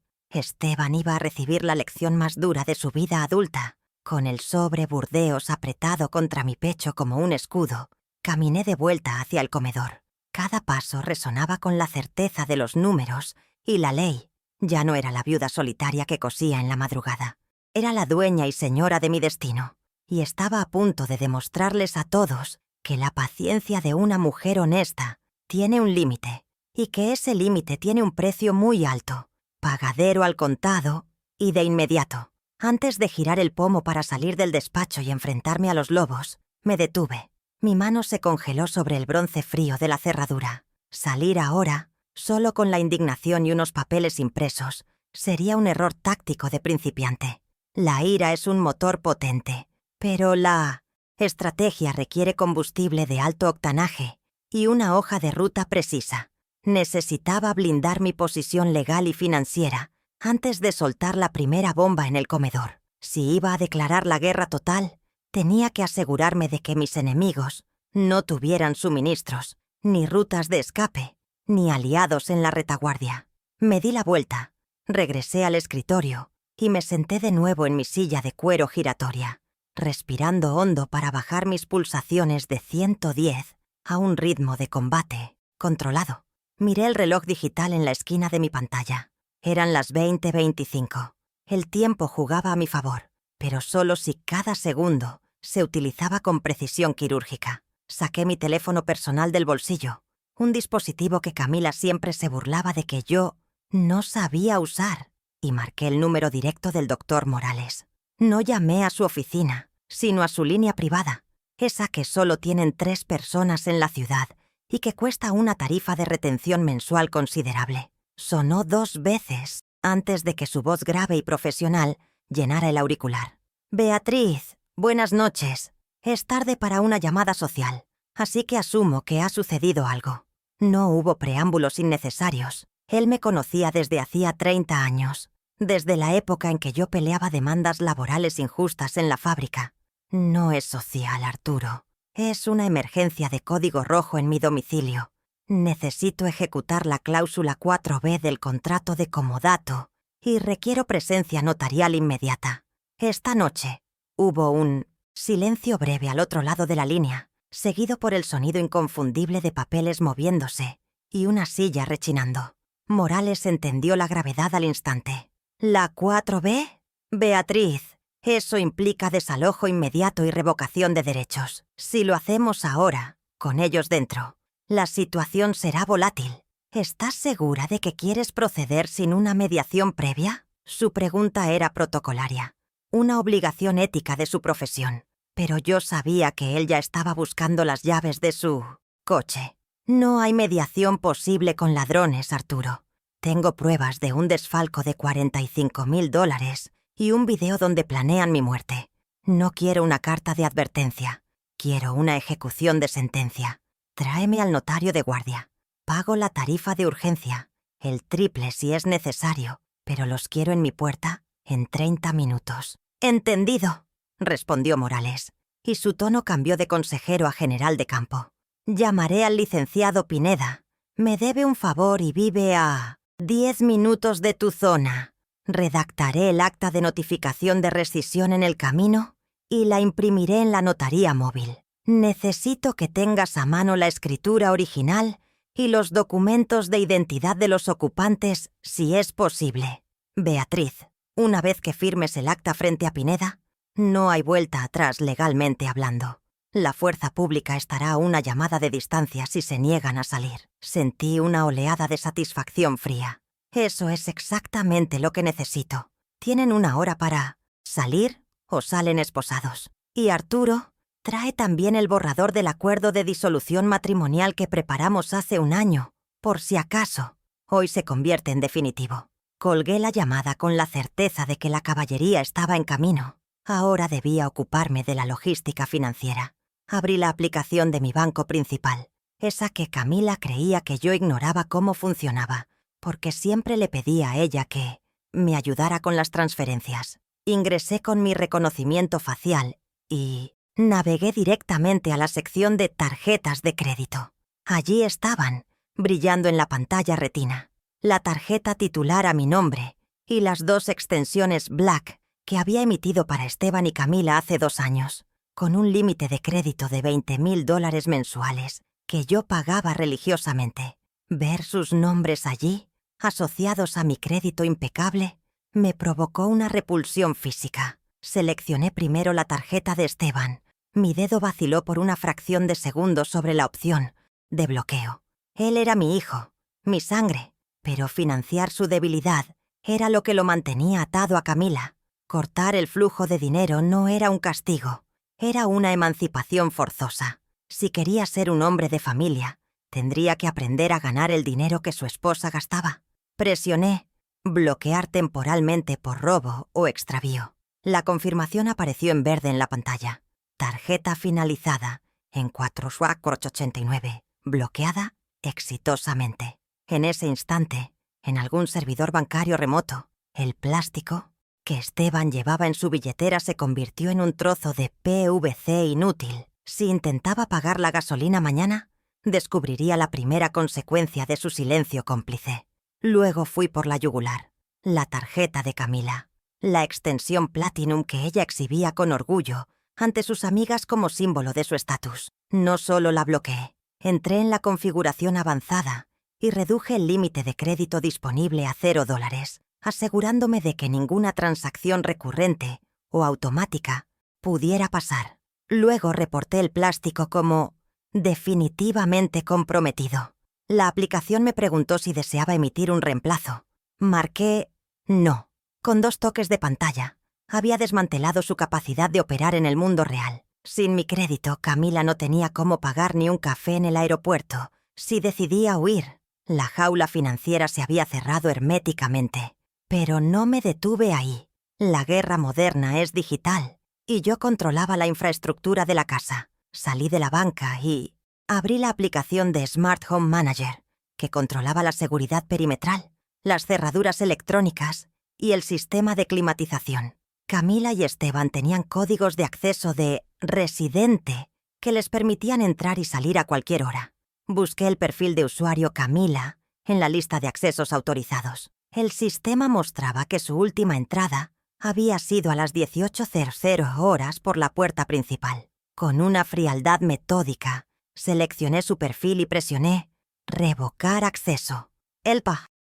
iba a recibir la lección más dura de su vida adulta. Con el sobre Burdeos apretado contra mi pecho como un escudo, caminé de vuelta hacia el comedor. Cada paso resonaba con la certeza de los números y la ley. Ya no era la viuda solitaria que cosía en la madrugada. Era la dueña y señora de mi destino. Y estaba a punto de demostrarles a todos que la paciencia de una mujer honesta tiene un límite, y que ese límite tiene un precio muy alto, pagadero al contado y de inmediato. Antes de girar el pomo para salir del despacho y enfrentarme a los lobos, me detuve. Mi mano se congeló sobre el bronce frío de la cerradura. Salir ahora, solo con la indignación y unos papeles impresos, sería un error táctico de principiante. La ira es un motor potente, pero la estrategia requiere combustible de alto octanaje y una hoja de ruta precisa. Necesitaba blindar mi posición legal y financiera antes de soltar la primera bomba en el comedor. Si iba a declarar la guerra total, tenía que asegurarme de que mis enemigos no tuvieran suministros, ni rutas de escape, ni aliados en la retaguardia. Me di la vuelta, regresé al escritorio y me senté de nuevo en mi silla de cuero giratoria, respirando hondo para bajar mis pulsaciones de 110 a un ritmo de combate controlado. Miré el reloj digital en la esquina de mi pantalla. Eran las 20:25. El tiempo jugaba a mi favor, pero solo si cada segundo se utilizaba con precisión quirúrgica. Saqué mi teléfono personal del bolsillo, un dispositivo que Camila siempre se burlaba de que yo no sabía usar, y marqué el número directo del doctor Morales. No llamé a su oficina, sino a su línea privada, esa que solo tienen 3 personas en la ciudad y que cuesta una tarifa de retención mensual considerable. Sonó 2 veces antes de que su voz grave y profesional llenara el auricular. «Beatriz, buenas noches. Es tarde para una llamada social, así que asumo que ha sucedido algo». No hubo preámbulos innecesarios. Él me conocía desde hacía 30 años, desde la época en que yo peleaba demandas laborales injustas en la fábrica. «No es social, Arturo. Es una emergencia de código rojo en mi domicilio. Necesito ejecutar la cláusula 4B del contrato de comodato y requiero presencia notarial inmediata. Esta noche». Hubo un silencio breve al otro lado de la línea, seguido por el sonido inconfundible de papeles moviéndose y una silla rechinando. Morales entendió la gravedad al instante. «¿La 4B? Beatriz, eso implica desalojo inmediato y revocación de derechos. Si lo hacemos ahora, con ellos dentro, la situación será volátil. ¿Estás segura de que quieres proceder sin una mediación previa?» Su pregunta era protocolaria, una obligación ética de su profesión. pero yo sabía que él ya estaba buscando las llaves de su coche. No hay mediación posible con ladrones, Arturo. Tengo pruebas de un desfalco de $45,000 y un video donde planean mi muerte. No quiero una carta de advertencia. Quiero una ejecución de sentencia. Tráeme al notario de guardia. Pago la tarifa de urgencia, el triple si es necesario, pero los quiero en mi puerta en 30 minutos. «Entendido», respondió Morales, y su tono cambió de consejero a general de campo. «Llamaré al licenciado Pineda. Me debe un favor y vive a 10 minutos de tu zona. Redactaré el acta de notificación de rescisión en el camino y la imprimiré en la notaría móvil. Necesito que tengas a mano la escritura original y los documentos de identidad de los ocupantes, si es posible. Beatriz, una vez que firmes el acta frente a Pineda, no hay vuelta atrás legalmente hablando. La fuerza pública estará a una llamada de distancia si se niegan a salir». Sentí una oleada de satisfacción fría. Eso es exactamente lo que necesito. Tienen una hora para salir o salen esposados. Y Arturo trae también el borrador del acuerdo de disolución matrimonial que preparamos hace un año, por si acaso. Hoy se convierte en definitivo. Colgué la llamada con la certeza de que la caballería estaba en camino. Ahora debía ocuparme de la logística financiera. Abrí la aplicación de mi banco principal, esa que Camila creía que yo ignoraba cómo funcionaba, porque siempre le pedía a ella que me ayudara con las transferencias. Ingresé con mi reconocimiento facial y navegué directamente a la sección de tarjetas de crédito. Allí estaban, brillando en la pantalla retina, la tarjeta titular a mi nombre y las 2 extensiones Black que había emitido para Esteban y Camila hace 2 años, con un límite de crédito de $20,000 mensuales que yo pagaba religiosamente. Ver sus nombres allí, asociados a mi crédito impecable, me provocó una repulsión física. Seleccioné primero la tarjeta de Esteban. Mi dedo vaciló por una fracción de segundo sobre la opción de bloqueo. Él era mi hijo, mi sangre, pero financiar su debilidad era lo que lo mantenía atado a Camila. Cortar el flujo de dinero no era un castigo, era una emancipación forzosa. Si quería ser un hombre de familia, tendría que aprender a ganar el dinero que su esposa gastaba. Presioné bloquear temporalmente por robo o extravío. La confirmación apareció en verde en la pantalla. Tarjeta finalizada en 4/89, bloqueada exitosamente. En ese instante, en algún servidor bancario remoto, el plástico que Esteban llevaba en su billetera se convirtió en un trozo de PVC inútil. Si intentaba pagar la gasolina mañana, descubriría la primera consecuencia de su silencio cómplice. Luego fui por la yugular. La tarjeta de Camila. La extensión Platinum que ella exhibía con orgullo ante sus amigas como símbolo de su estatus. No solo la bloqueé, entré en la configuración avanzada y reduje el límite de crédito disponible a $0, asegurándome de que ninguna transacción recurrente o automática pudiera pasar. Luego reporté el plástico como definitivamente comprometido. La aplicación me preguntó si deseaba emitir un reemplazo. Marqué no. Con 2 toques de pantalla, había desmantelado su capacidad de operar en el mundo real. Sin mi crédito, Camila no tenía cómo pagar ni un café en el aeropuerto. Si decidía huir, la jaula financiera se había cerrado herméticamente. Pero no me detuve ahí. La guerra moderna es digital, y yo controlaba la infraestructura de la casa. Salí de la banca y abrí la aplicación de Smart Home Manager, que controlaba la seguridad perimetral, las cerraduras electrónicas y el sistema de climatización. Camila y Esteban tenían códigos de acceso de residente que les permitían entrar y salir a cualquier hora. Busqué el perfil de usuario Camila en la lista de accesos autorizados. El sistema mostraba que su última entrada había sido a las 18:00 horas por la puerta principal. Con una frialdad metódica, seleccioné su perfil y presioné «Revocar acceso». El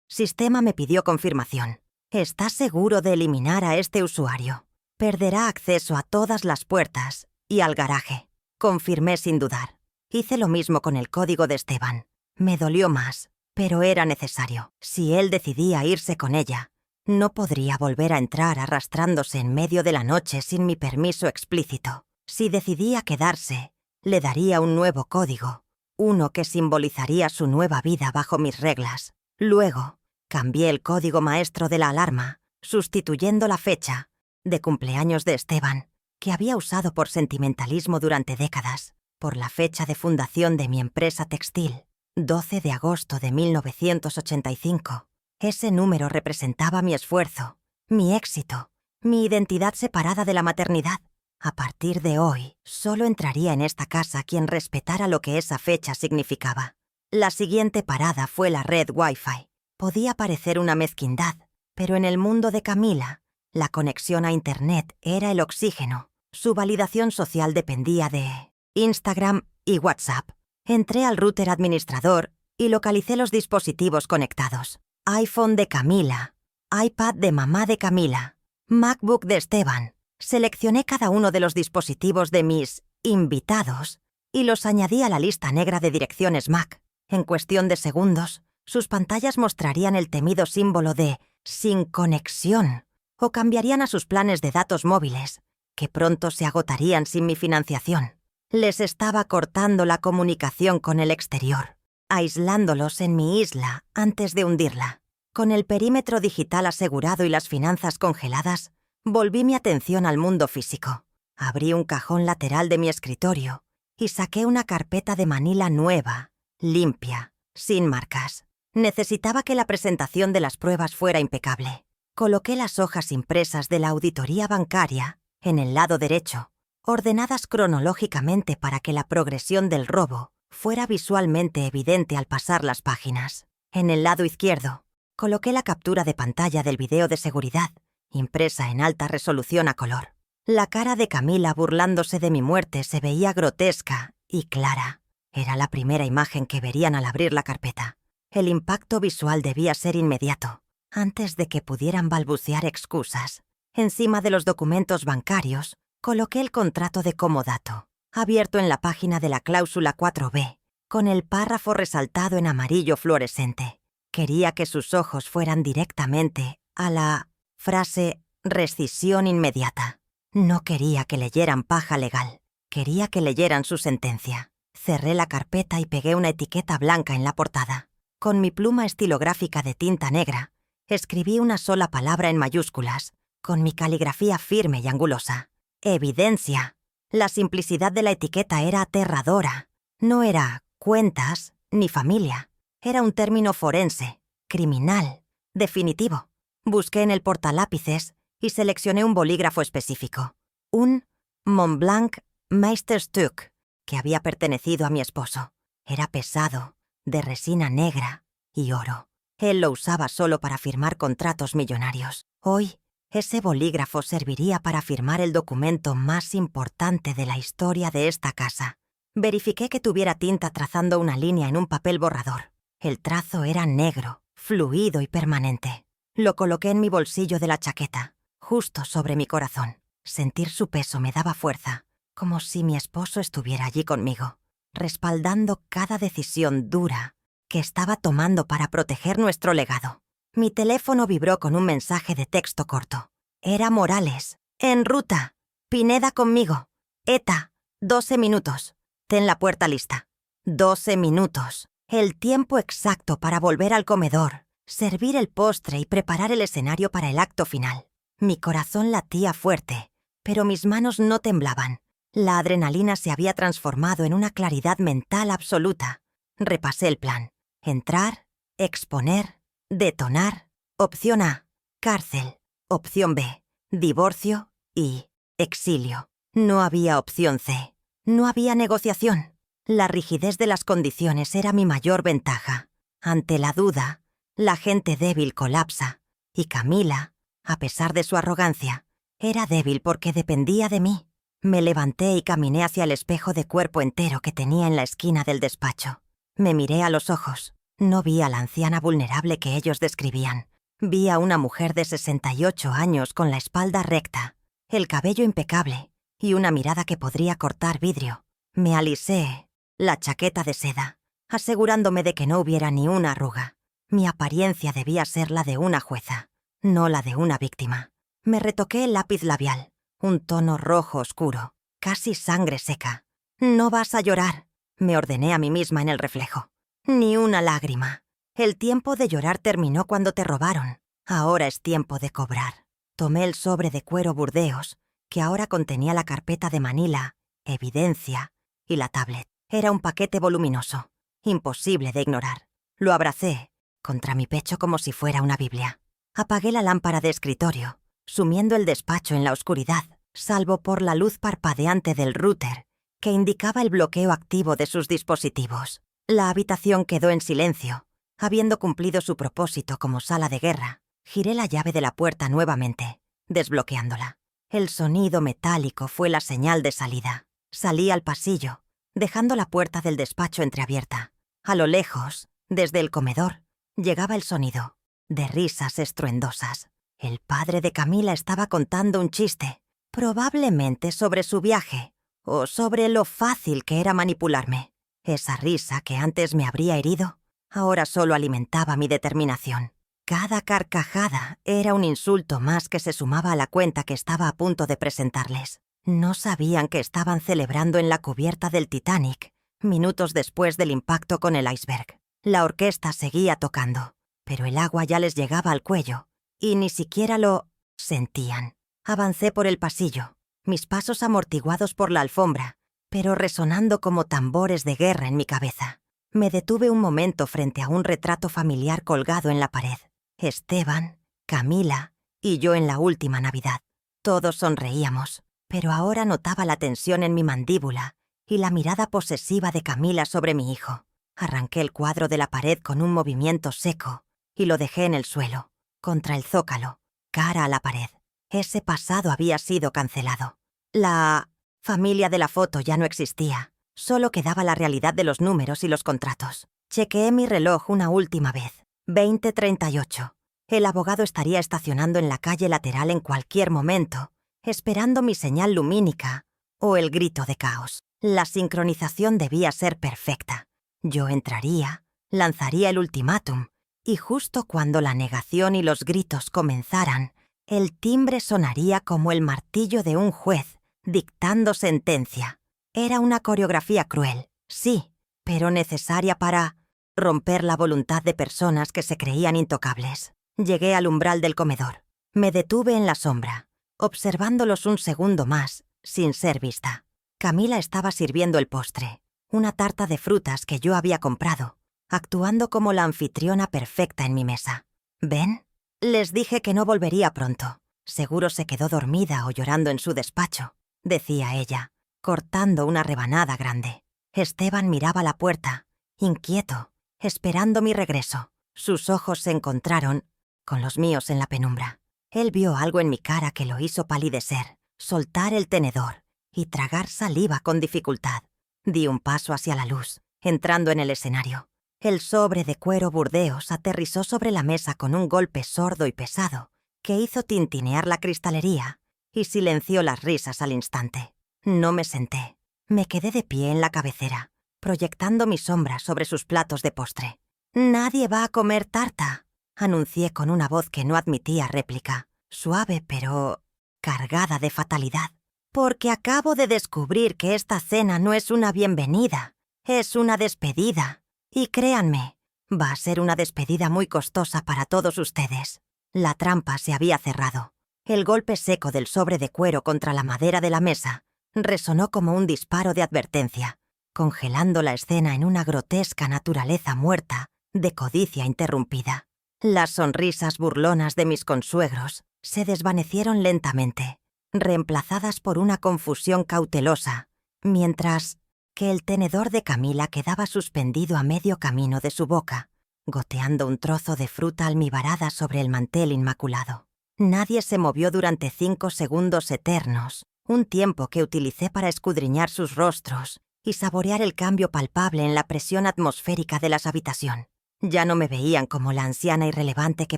sistema me pidió confirmación. «¿Estás seguro de eliminar a este usuario? Perderá acceso a todas las puertas y al garaje». Confirmé sin dudar. Hice lo mismo con el código de Esteban. Me dolió más, pero era necesario. Si él decidía irse con ella, no podría volver a entrar arrastrándose en medio de la noche sin mi permiso explícito. Si decidía quedarse, le daría un nuevo código, uno que simbolizaría su nueva vida bajo mis reglas. Luego, cambié el código maestro de la alarma, sustituyendo la fecha de cumpleaños de Esteban, que había usado por sentimentalismo durante décadas, por la fecha de fundación de mi empresa textil, 12 de agosto de 1985. Ese número representaba mi esfuerzo, mi éxito, mi identidad separada de la maternidad. A partir de hoy, solo entraría en esta casa quien respetara lo que esa fecha significaba. La siguiente parada fue la red Wi-Fi. Podía parecer una mezquindad, pero en el mundo de Camila, la conexión a Internet era el oxígeno. Su validación social dependía de Instagram y WhatsApp. Entré al router administrador y localicé los dispositivos conectados. iPhone de Camila, iPad de mamá de Camila, MacBook de Esteban. Seleccioné cada uno de los dispositivos de mis invitados y los añadí a la lista negra de direcciones MAC. En cuestión de segundos, sus pantallas mostrarían el temido símbolo de sin conexión o cambiarían a sus planes de datos móviles, que pronto se agotarían sin mi financiación. Les estaba cortando la comunicación con el exterior, aislándolos en mi isla antes de hundirla. Con el perímetro digital asegurado y las finanzas congeladas, volví mi atención al mundo físico. Abrí un cajón lateral de mi escritorio y saqué una carpeta de manila nueva, limpia, sin marcas. Necesitaba que la presentación de las pruebas fuera impecable. Coloqué las hojas impresas de la auditoría bancaria en el lado derecho, ordenadas cronológicamente para que la progresión del robo fuera visualmente evidente al pasar las páginas. En el lado izquierdo, coloqué la captura de pantalla del video de seguridad, impresa en alta resolución a color. La cara de Camila burlándose de mi muerte se veía grotesca y clara. Era la primera imagen que verían al abrir la carpeta. El impacto visual debía ser inmediato, antes de que pudieran balbucear excusas. Encima de los documentos bancarios, coloqué el contrato de comodato, abierto en la página de la cláusula 4B, con el párrafo resaltado en amarillo fluorescente. Quería que sus ojos fueran directamente a la frase rescisión inmediata. No quería que leyeran paja legal. Quería que leyeran su sentencia. Cerré la carpeta y pegué una etiqueta blanca en la portada. Con mi pluma estilográfica de tinta negra, escribí una sola palabra en mayúsculas, con mi caligrafía firme y angulosa. Evidencia. La simplicidad de la etiqueta era aterradora. No era cuentas ni familia. Era un término forense, criminal, definitivo. Busqué en el portalápices y seleccioné un bolígrafo específico. Un Montblanc Meisterstück, que había pertenecido a mi esposo. Era pesado, de resina negra y oro. Él lo usaba solo para firmar contratos millonarios. Hoy, ese bolígrafo serviría para firmar el documento más importante de la historia de esta casa. Verifiqué que tuviera tinta trazando una línea en un papel borrador. El trazo era negro, fluido y permanente. Lo coloqué en mi bolsillo de la chaqueta, justo sobre mi corazón. Sentir su peso me daba fuerza, como si mi esposo estuviera allí conmigo, respaldando cada decisión dura que estaba tomando para proteger nuestro legado. Mi teléfono vibró con un mensaje de texto corto. Era Morales. En ruta. Pineda conmigo. ETA. 12 minutos. Ten la puerta lista. 12 minutos. El tiempo exacto para volver al comedor, servir el postre y preparar el escenario para el acto final. Mi corazón latía fuerte, pero mis manos no temblaban. La adrenalina se había transformado en una claridad mental absoluta. Repasé el plan. Entrar, exponer, detonar. Opción A, cárcel. Opción B, divorcio y exilio. No había opción C. No había negociación. La rigidez de las condiciones era mi mayor ventaja. Ante la duda, la gente débil colapsa. Y Camila, a pesar de su arrogancia, era débil porque dependía de mí. Me levanté y caminé hacia el espejo de cuerpo entero que tenía en la esquina del despacho. Me miré a los ojos. No vi a la anciana vulnerable que ellos describían. Vi a una mujer de 68 años con la espalda recta, el cabello impecable y una mirada que podría cortar vidrio. Me alisé la chaqueta de seda, asegurándome de que no hubiera ni una arruga. Mi apariencia debía ser la de una jueza, no la de una víctima. Me retoqué el lápiz labial, un tono rojo oscuro. casi sangre seca. «No vas a llorar», me ordené a mí misma en el reflejo. «Ni una lágrima. El tiempo de llorar terminó cuando te robaron. Ahora es tiempo de cobrar». Tomé el sobre de cuero Burdeos, que ahora contenía la carpeta de Manila, evidencia y la tablet. Era un paquete voluminoso, imposible de ignorar. Lo abracé contra mi pecho como si fuera una Biblia. Apagué la lámpara de escritorio, sumiendo el despacho en la oscuridad, salvo por la luz parpadeante del router, que indicaba el bloqueo activo de sus dispositivos. La habitación quedó en silencio, habiendo cumplido su propósito como sala de guerra. Giré la llave de la puerta nuevamente, desbloqueándola. El sonido metálico fue la señal de salida. Salí al pasillo, dejando la puerta del despacho entreabierta. A lo lejos, desde el comedor, llegaba el sonido de risas estruendosas. El padre de Camila estaba contando un chiste, probablemente sobre su viaje, o sobre lo fácil que era manipularme. Esa risa que antes me habría herido, ahora solo alimentaba mi determinación. Cada carcajada era un insulto más que se sumaba a la cuenta que estaba a punto de presentarles. No sabían que estaban celebrando en la cubierta del Titanic, minutos después del impacto con el iceberg. La orquesta seguía tocando, pero el agua ya les llegaba al cuello, y ni siquiera lo sentían. Avancé por el pasillo, mis pasos amortiguados por la alfombra, pero resonando como tambores de guerra en mi cabeza. Me detuve un momento frente a un retrato familiar colgado en la pared. Esteban, Camila y yo en la última Navidad. Todos sonreíamos, pero ahora notaba la tensión en mi mandíbula y la mirada posesiva de Camila sobre mi hijo. Arranqué el cuadro de la pared con un movimiento seco y lo dejé en el suelo, contra el zócalo, cara a la pared. Ese pasado había sido cancelado. La familia de la foto ya no existía. Solo quedaba la realidad de los números y los contratos. Chequeé mi reloj una última vez. 20:38. El abogado estaría estacionando en la calle lateral en cualquier momento, esperando mi señal lumínica o el grito de caos. La sincronización debía ser perfecta. Yo entraría, lanzaría el ultimátum, y justo cuando la negación y los gritos comenzaran, el timbre sonaría como el martillo de un juez dictando sentencia. Era una coreografía cruel, sí, pero necesaria para romper la voluntad de personas que se creían intocables. Llegué al umbral del comedor. Me detuve en la sombra, observándolos un segundo más, sin ser vista. Camila estaba sirviendo el postre, una tarta de frutas que yo había comprado, actuando como la anfitriona perfecta en mi mesa. ¿Ven? Les dije que no volvería pronto. Seguro se quedó dormida o llorando en su despacho, decía ella, cortando una rebanada grande. Esteban miraba la puerta, inquieto, esperando mi regreso. Sus ojos se encontraron con los míos en la penumbra. Él vio algo en mi cara que lo hizo palidecer, soltar el tenedor y tragar saliva con dificultad. Di un paso hacia la luz, entrando en el escenario. El sobre de cuero Burdeos aterrizó sobre la mesa con un golpe sordo y pesado que hizo tintinear la cristalería y silenció las risas al instante. No me senté. Me quedé de pie en la cabecera, proyectando mi sombra sobre sus platos de postre. «Nadie va a comer tarta», anuncié con una voz que no admitía réplica, suave pero cargada de fatalidad. «Porque acabo de descubrir que esta cena no es una bienvenida, es una despedida. Y créanme, va a ser una despedida muy costosa para todos ustedes». La trampa se había cerrado. El golpe seco del sobre de cuero contra la madera de la mesa resonó como un disparo de advertencia, congelando la escena en una grotesca naturaleza muerta de codicia interrumpida. Las sonrisas burlonas de mis consuegros se desvanecieron lentamente, reemplazadas por una confusión cautelosa, mientras que el tenedor de Camila quedaba suspendido a medio camino de su boca, goteando un trozo de fruta almibarada sobre el mantel inmaculado. Nadie se movió durante 5 segundos eternos, un tiempo que utilicé para escudriñar sus rostros y saborear el cambio palpable en la presión atmosférica de la habitación. Ya no me veían como la anciana irrelevante que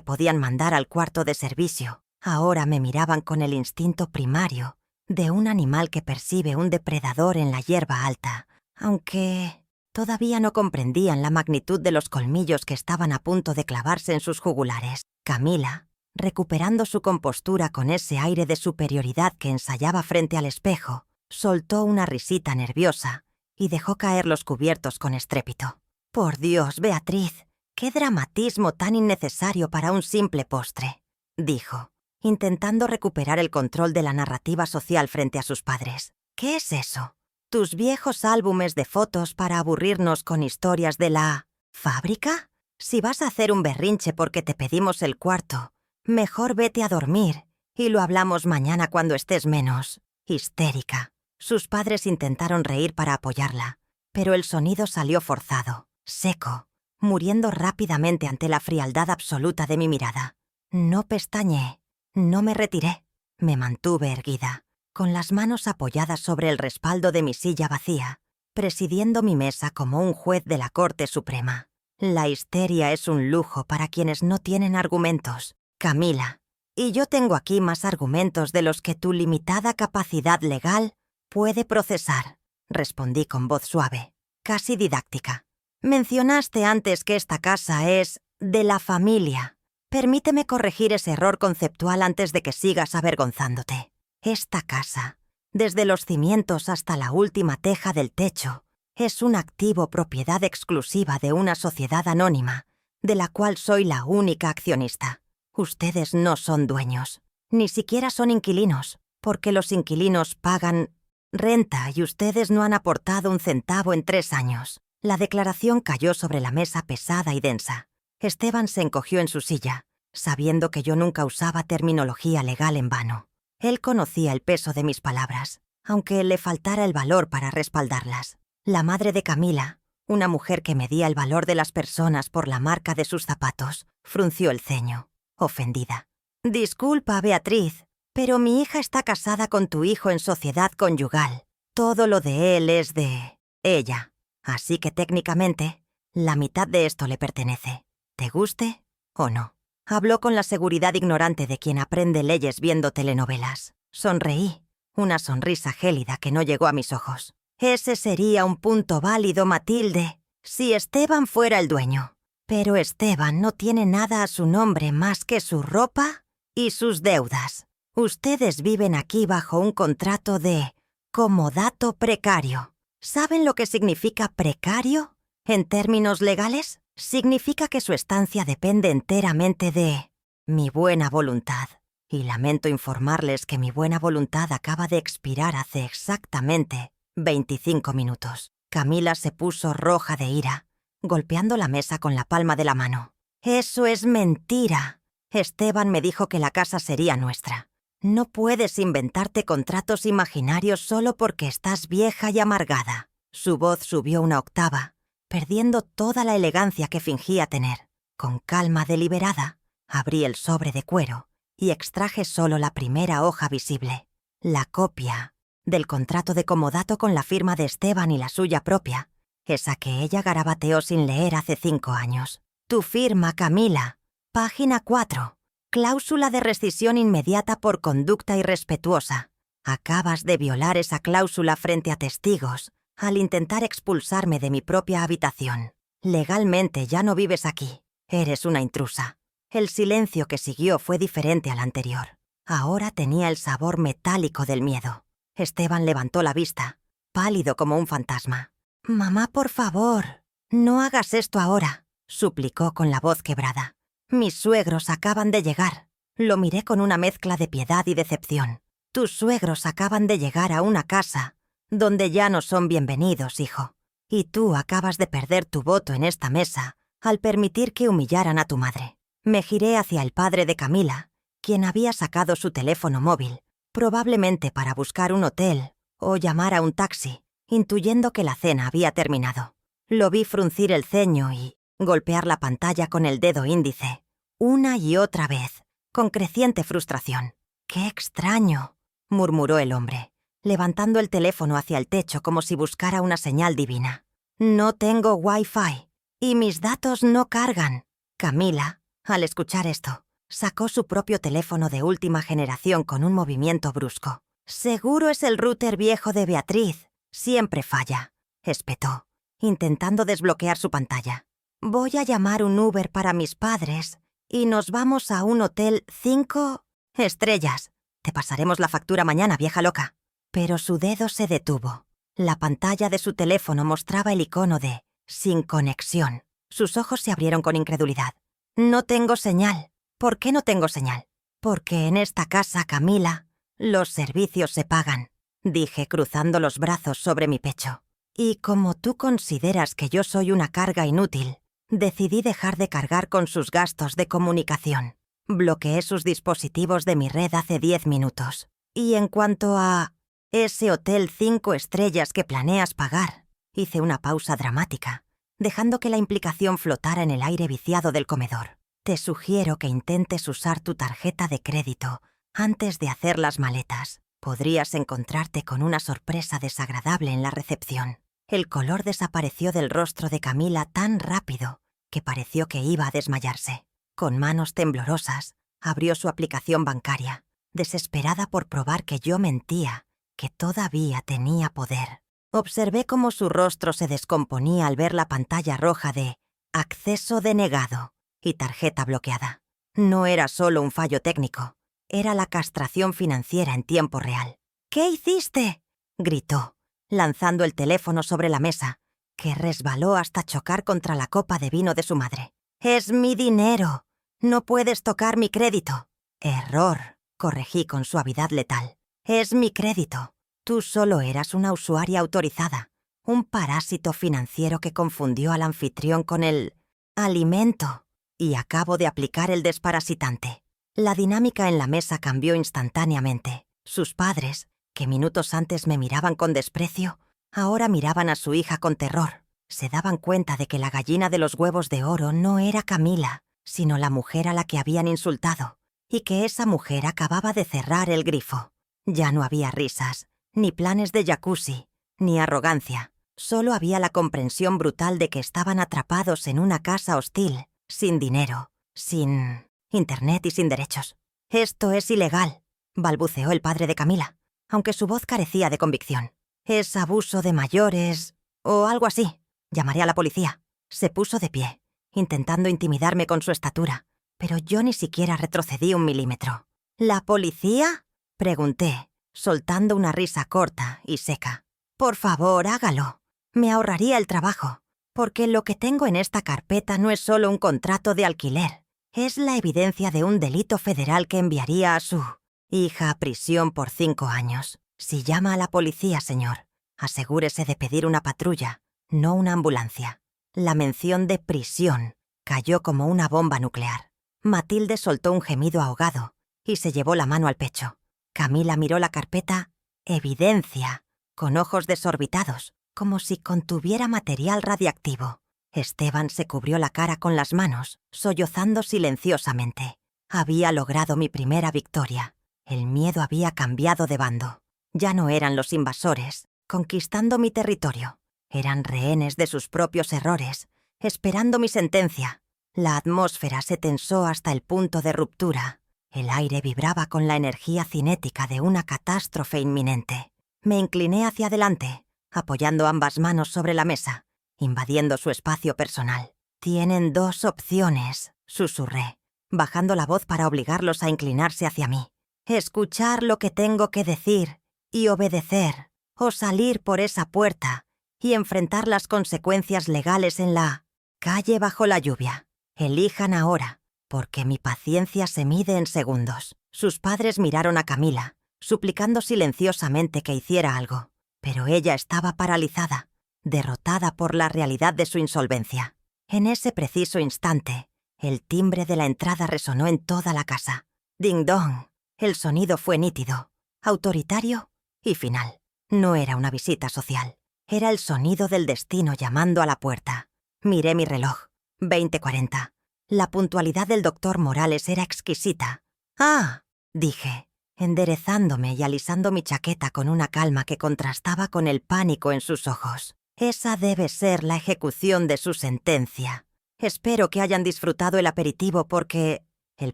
podían mandar al cuarto de servicio. Ahora me miraban con el instinto primario de un animal que percibe un depredador en la hierba alta, aunque todavía no comprendían la magnitud de los colmillos que estaban a punto de clavarse en sus jugulares. Camila, recuperando su compostura con ese aire de superioridad que ensayaba frente al espejo, Soltó una risita nerviosa y dejó caer los cubiertos con estrépito. «Por Dios, Beatriz, qué dramatismo tan innecesario para un simple postre», dijo, intentando recuperar el control de la narrativa social frente a sus padres. «¿Qué es eso? ¿Tus viejos álbumes de fotos para aburrirnos con historias de la fábrica? Si vas a hacer un berrinche porque te pedimos el cuarto, mejor vete a dormir y lo hablamos mañana cuando estés menos histérica». Sus padres intentaron reír para apoyarla, pero el sonido salió forzado, seco, muriendo rápidamente ante la frialdad absoluta de mi mirada. No pestañeé, no me retiré, me mantuve erguida, con las manos apoyadas sobre el respaldo de mi silla vacía, presidiendo mi mesa como un juez de la Corte Suprema. La histeria es un lujo para quienes no tienen argumentos, Camila, y yo tengo aquí más argumentos de los que tu limitada capacidad legal puede procesar, respondí con voz suave, casi didáctica. Mencionaste antes que esta casa es de la familia. Permíteme corregir ese error conceptual antes de que sigas avergonzándote. Esta casa, desde los cimientos hasta la última teja del techo, es un activo propiedad exclusiva de una sociedad anónima, de la cual soy la única accionista. Ustedes no son dueños, ni siquiera son inquilinos, porque los inquilinos pagan renta y ustedes no han aportado un centavo en 3 años. La declaración cayó sobre la mesa pesada y densa. Esteban se encogió en su silla, sabiendo que yo nunca usaba terminología legal en vano. Él conocía el peso de mis palabras, aunque le faltara el valor para respaldarlas. La madre de Camila, una mujer que medía el valor de las personas por la marca de sus zapatos, frunció el ceño, ofendida. «Disculpa, Beatriz, pero mi hija está casada con tu hijo en sociedad conyugal. Todo lo de él es de ella. Así que técnicamente, la mitad de esto le pertenece. ¿Te guste o no?». Habló con la seguridad ignorante de quien aprende leyes viendo telenovelas. Sonreí, una sonrisa gélida que no llegó a mis ojos. «Ese sería un punto válido, Matilde, si Esteban fuera el dueño. Pero Esteban no tiene nada a su nombre más que su ropa y sus deudas. Ustedes viven aquí bajo un contrato de comodato precario. ¿Saben lo que significa precario en términos legales? Significa que su estancia depende enteramente de mi buena voluntad. Y lamento informarles que mi buena voluntad acaba de expirar hace exactamente 25 minutos. Camila se puso roja de ira, golpeando la mesa con la palma de la mano. «Eso es mentira. Esteban me dijo que la casa sería nuestra. No puedes inventarte contratos imaginarios solo porque estás vieja y amargada». Su voz subió una octava, perdiendo toda la elegancia que fingía tener. Con calma deliberada, abrí el sobre de cuero y extraje solo la primera hoja visible, la copia del contrato de comodato con la firma de Esteban y la suya propia, esa que ella garabateó sin leer hace 5 años. «Tu firma, Camila. Página 4. Cláusula de rescisión inmediata por conducta irrespetuosa. Acabas de violar esa cláusula frente a testigos al intentar expulsarme de mi propia habitación. Legalmente ya no vives aquí. Eres una intrusa». El silencio que siguió fue diferente al anterior. Ahora tenía el sabor metálico del miedo. Esteban levantó la vista, pálido como un fantasma. «Mamá, por favor, no hagas esto ahora», suplicó con la voz quebrada. «Mis suegros acaban de llegar». Lo miré con una mezcla de piedad y decepción. «Tus suegros acaban de llegar a una casa donde ya no son bienvenidos, hijo. Y tú acabas de perder tu voto en esta mesa al permitir que humillaran a tu madre». Me giré hacia el padre de Camila, quien había sacado su teléfono móvil, probablemente para buscar un hotel o llamar a un taxi, intuyendo que la cena había terminado. Lo vi fruncir el ceño y golpear la pantalla con el dedo índice, una y otra vez, con creciente frustración. «Qué extraño», murmuró el hombre, levantando el teléfono hacia el techo como si buscara una señal divina. «No tengo Wi-Fi y mis datos no cargan». Camila, al escuchar esto, sacó su propio teléfono de última generación con un movimiento brusco. «Seguro es el router viejo de Beatriz. Siempre falla», espetó, intentando desbloquear su pantalla. «Voy a llamar un Uber para mis padres y nos vamos a un hotel 5 estrellas. Te pasaremos la factura mañana, vieja loca». Pero su dedo se detuvo. La pantalla de su teléfono mostraba el icono de «Sin conexión». Sus ojos se abrieron con incredulidad. «No tengo señal». «¿Por qué no tengo señal?» «Porque en esta casa, Camila, los servicios se pagan», dije cruzando los brazos sobre mi pecho. «Y como tú consideras que yo soy una carga inútil, decidí dejar de cargar con sus gastos de comunicación. Bloqueé sus dispositivos de mi red hace 10 minutos. Y en cuanto a ese hotel 5 estrellas que planeas pagar», hice una pausa dramática, dejando que la implicación flotara en el aire viciado del comedor. «Te sugiero que intentes usar tu tarjeta de crédito antes de hacer las maletas. Podrías encontrarte con una sorpresa desagradable en la recepción». El color desapareció del rostro de Camila tan rápido que pareció que iba a desmayarse. Con manos temblorosas, abrió su aplicación bancaria, desesperada por probar que yo mentía, que todavía tenía poder. Observé cómo su rostro se descomponía al ver la pantalla roja de «Acceso denegado» y tarjeta bloqueada. No era solo un fallo técnico, era la castración financiera en tiempo real. «¿Qué hiciste?», gritó, lanzando el teléfono sobre la mesa, que resbaló hasta chocar contra la copa de vino de su madre. «Es mi dinero. No puedes tocar mi crédito». «Error», corregí con suavidad letal. «Es mi crédito. Tú solo eras una usuaria autorizada, un parásito financiero que confundió al anfitrión con el alimento. Y acabo de aplicar el desparasitante». La dinámica en la mesa cambió instantáneamente. Sus padres, que minutos antes me miraban con desprecio, ahora miraban a su hija con terror. Se daban cuenta de que la gallina de los huevos de oro no era Camila, sino la mujer a la que habían insultado, y que esa mujer acababa de cerrar el grifo. Ya no había risas, ni planes de jacuzzi, ni arrogancia. Solo había la comprensión brutal de que estaban atrapados en una casa hostil, sin dinero, sin internet y sin derechos. «Esto es ilegal», balbuceó el padre de Camila, aunque su voz carecía de convicción. «Es abuso de mayores o algo así. Llamaré a la policía». Se puso de pie, intentando intimidarme con su estatura, pero yo ni siquiera retrocedí un milímetro. «¿La policía?», pregunté, soltando una risa corta y seca. «Por favor, hágalo. Me ahorraría el trabajo, porque lo que tengo en esta carpeta no es solo un contrato de alquiler. Es la evidencia de un delito federal que enviaría a su hija a prisión por 5 años. Si llama a la policía, señor, asegúrese de pedir una patrulla, no una ambulancia». La mención de prisión cayó como una bomba nuclear. Matilde soltó un gemido ahogado y se llevó la mano al pecho. Camila miró la carpeta «Evidencia», con ojos desorbitados, como si contuviera material radiactivo. Esteban se cubrió la cara con las manos, sollozando silenciosamente. Había logrado mi primera victoria. El miedo había cambiado de bando. Ya no eran los invasores, conquistando mi territorio. Eran rehenes de sus propios errores, esperando mi sentencia. La atmósfera se tensó hasta el punto de ruptura. El aire vibraba con la energía cinética de una catástrofe inminente. Me incliné hacia adelante, apoyando ambas manos sobre la mesa, invadiendo su espacio personal. «Tienen 2 opciones», susurré, bajando la voz para obligarlos a inclinarse hacia mí. «Escuchar lo que tengo que decir y obedecer, o salir por esa puerta y enfrentar las consecuencias legales en la calle bajo la lluvia. Elijan ahora, porque mi paciencia se mide en segundos». Sus padres miraron a Camila, suplicando silenciosamente que hiciera algo, pero ella estaba paralizada, derrotada por la realidad de su insolvencia. En ese preciso instante, el timbre de la entrada resonó en toda la casa. «Ding dong». El sonido fue nítido, autoritario y final. No era una visita social. Era el sonido del destino llamando a la puerta. Miré mi reloj. 20:40. La puntualidad del doctor Morales era exquisita. «Ah», dije, enderezándome y alisando mi chaqueta con una calma que contrastaba con el pánico en sus ojos. «Esa debe ser la ejecución de su sentencia. Espero que hayan disfrutado el aperitivo porque el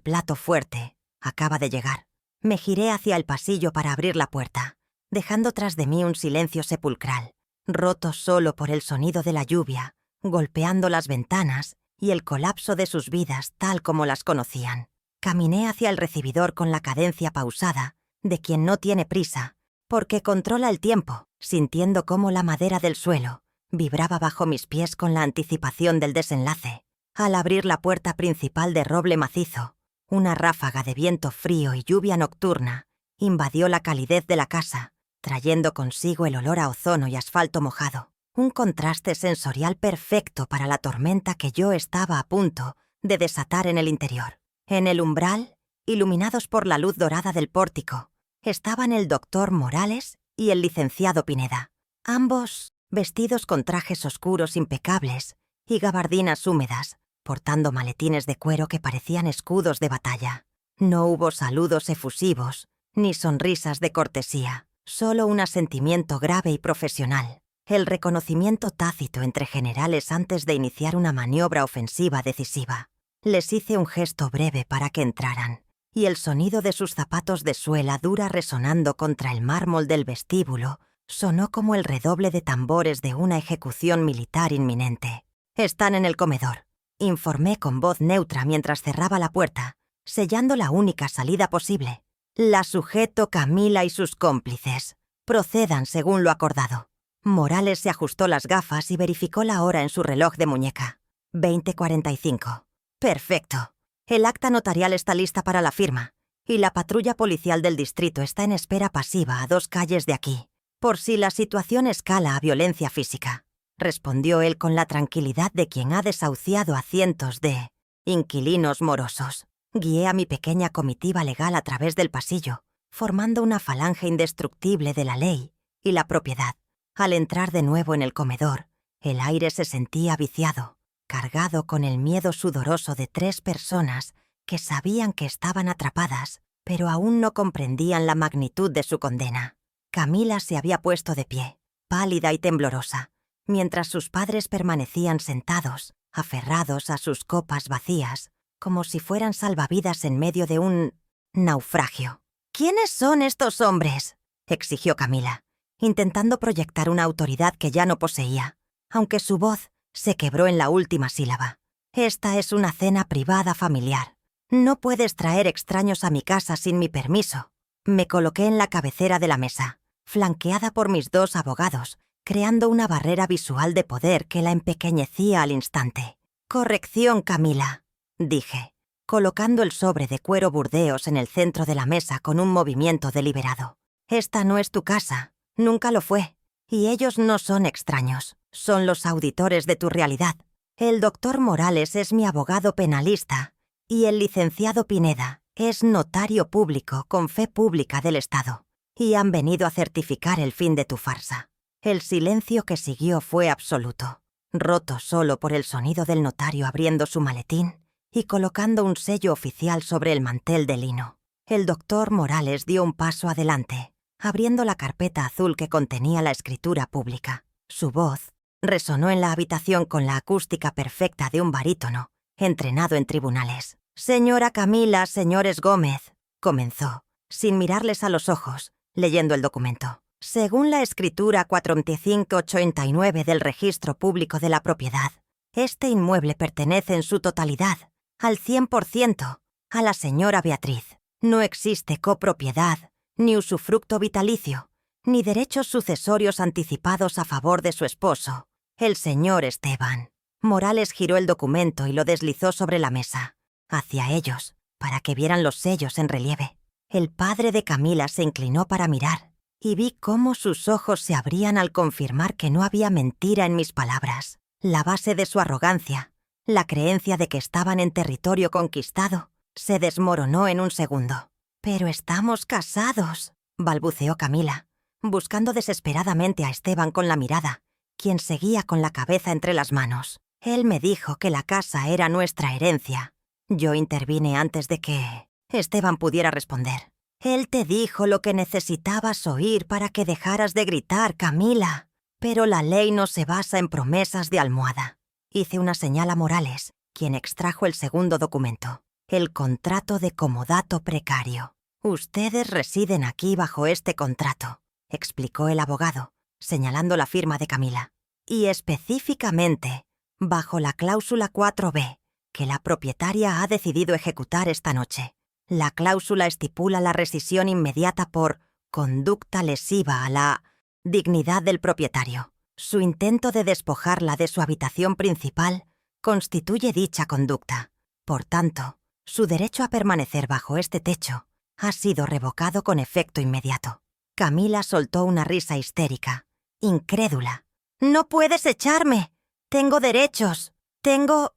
plato fuerte acaba de llegar». Me giré hacia el pasillo para abrir la puerta, dejando tras de mí un silencio sepulcral, roto solo por el sonido de la lluvia, golpeando las ventanas y el colapso de sus vidas tal como las conocían. Caminé hacia el recibidor con la cadencia pausada de quien no tiene prisa, porque controla el tiempo, sintiendo cómo la madera del suelo vibraba bajo mis pies con la anticipación del desenlace. Al abrir la puerta principal de roble macizo, una ráfaga de viento frío y lluvia nocturna invadió la calidez de la casa, trayendo consigo el olor a ozono y asfalto mojado, un contraste sensorial perfecto para la tormenta que yo estaba a punto de desatar en el interior. En el umbral, iluminados por la luz dorada del pórtico, estaban el doctor Morales y el licenciado Pineda, ambos vestidos con trajes oscuros impecables y gabardinas húmedas, portando maletines de cuero que parecían escudos de batalla. No hubo saludos efusivos, ni sonrisas de cortesía, solo un asentimiento grave y profesional, el reconocimiento tácito entre generales antes de iniciar una maniobra ofensiva decisiva. Les hice un gesto breve para que entraran, y el sonido de sus zapatos de suela dura resonando contra el mármol del vestíbulo sonó como el redoble de tambores de una ejecución militar inminente. «Están en el comedor», informé con voz neutra mientras cerraba la puerta, sellando la única salida posible. «La sujeto Camila y sus cómplices. Procedan según lo acordado». Morales se ajustó las gafas y verificó la hora en su reloj de muñeca. 20:45. «Perfecto. El acta notarial está lista para la firma, y la patrulla policial del distrito está en espera pasiva a 2 calles de aquí, por si la situación escala a violencia física», respondió él con la tranquilidad de quien ha desahuciado a cientos de inquilinos morosos. Guié a mi pequeña comitiva legal a través del pasillo, formando una falange indestructible de la ley y la propiedad. Al entrar de nuevo en el comedor, el aire se sentía viciado, cargado con el miedo sudoroso de 3 personas que sabían que estaban atrapadas, pero aún no comprendían la magnitud de su condena. Camila se había puesto de pie, pálida y temblorosa, mientras sus padres permanecían sentados, aferrados a sus copas vacías, como si fueran salvavidas en medio de un naufragio. «¿Quiénes son estos hombres?», exigió Camila, intentando proyectar una autoridad que ya no poseía, aunque su voz se quebró en la última sílaba. «Esta es una cena privada familiar. No puedes traer extraños a mi casa sin mi permiso». Me coloqué en la cabecera de la mesa, flanqueada por mis 2 abogados, creando una barrera visual de poder que la empequeñecía al instante. «Corrección, Camila», dije, colocando el sobre de cuero burdeos en el centro de la mesa con un movimiento deliberado. «Esta no es tu casa, nunca lo fue, y ellos no son extraños, son los auditores de tu realidad. El doctor Morales es mi abogado penalista, y el licenciado Pineda es notario público con fe pública del Estado, y han venido a certificar el fin de tu farsa». El silencio que siguió fue absoluto, roto solo por el sonido del notario abriendo su maletín y colocando un sello oficial sobre el mantel de lino. El doctor Morales dio un paso adelante, abriendo la carpeta azul que contenía la escritura pública. Su voz resonó en la habitación con la acústica perfecta de un barítono, entrenado en tribunales. «Señora Camila, señores Gómez», comenzó, sin mirarles a los ojos, leyendo el documento. «Según la escritura 4589 del Registro Público de la Propiedad, este inmueble pertenece en su totalidad, al 100%, a la señora Beatriz. No existe copropiedad, ni usufructo vitalicio, ni derechos sucesorios anticipados a favor de su esposo, el señor Esteban». Morales giró el documento y lo deslizó sobre la mesa, hacia ellos, para que vieran los sellos en relieve. El padre de Camila se inclinó para mirar, y vi cómo sus ojos se abrían al confirmar que no había mentira en mis palabras. La base de su arrogancia, la creencia de que estaban en territorio conquistado, se desmoronó en un segundo. «Pero estamos casados», balbuceó Camila, buscando desesperadamente a Esteban con la mirada, quien seguía con la cabeza entre las manos. «Él me dijo que la casa era nuestra herencia». Yo intervine antes de que Esteban pudiera responder. «Él te dijo lo que necesitabas oír para que dejaras de gritar, Camila. Pero la ley no se basa en promesas de almohada». Hice una señal a Morales, quien extrajo el segundo documento. «El contrato de comodato precario. Ustedes residen aquí bajo este contrato», explicó el abogado, señalando la firma de Camila. «Y específicamente, bajo la cláusula 4b, que la propietaria ha decidido ejecutar esta noche. La cláusula estipula la rescisión inmediata por conducta lesiva a la dignidad del propietario. Su intento de despojarla de su habitación principal constituye dicha conducta. Por tanto, su derecho a permanecer bajo este techo ha sido revocado con efecto inmediato. Camila soltó una risa histérica, incrédula. «¡No puedes echarme! Tengo derechos. Tengo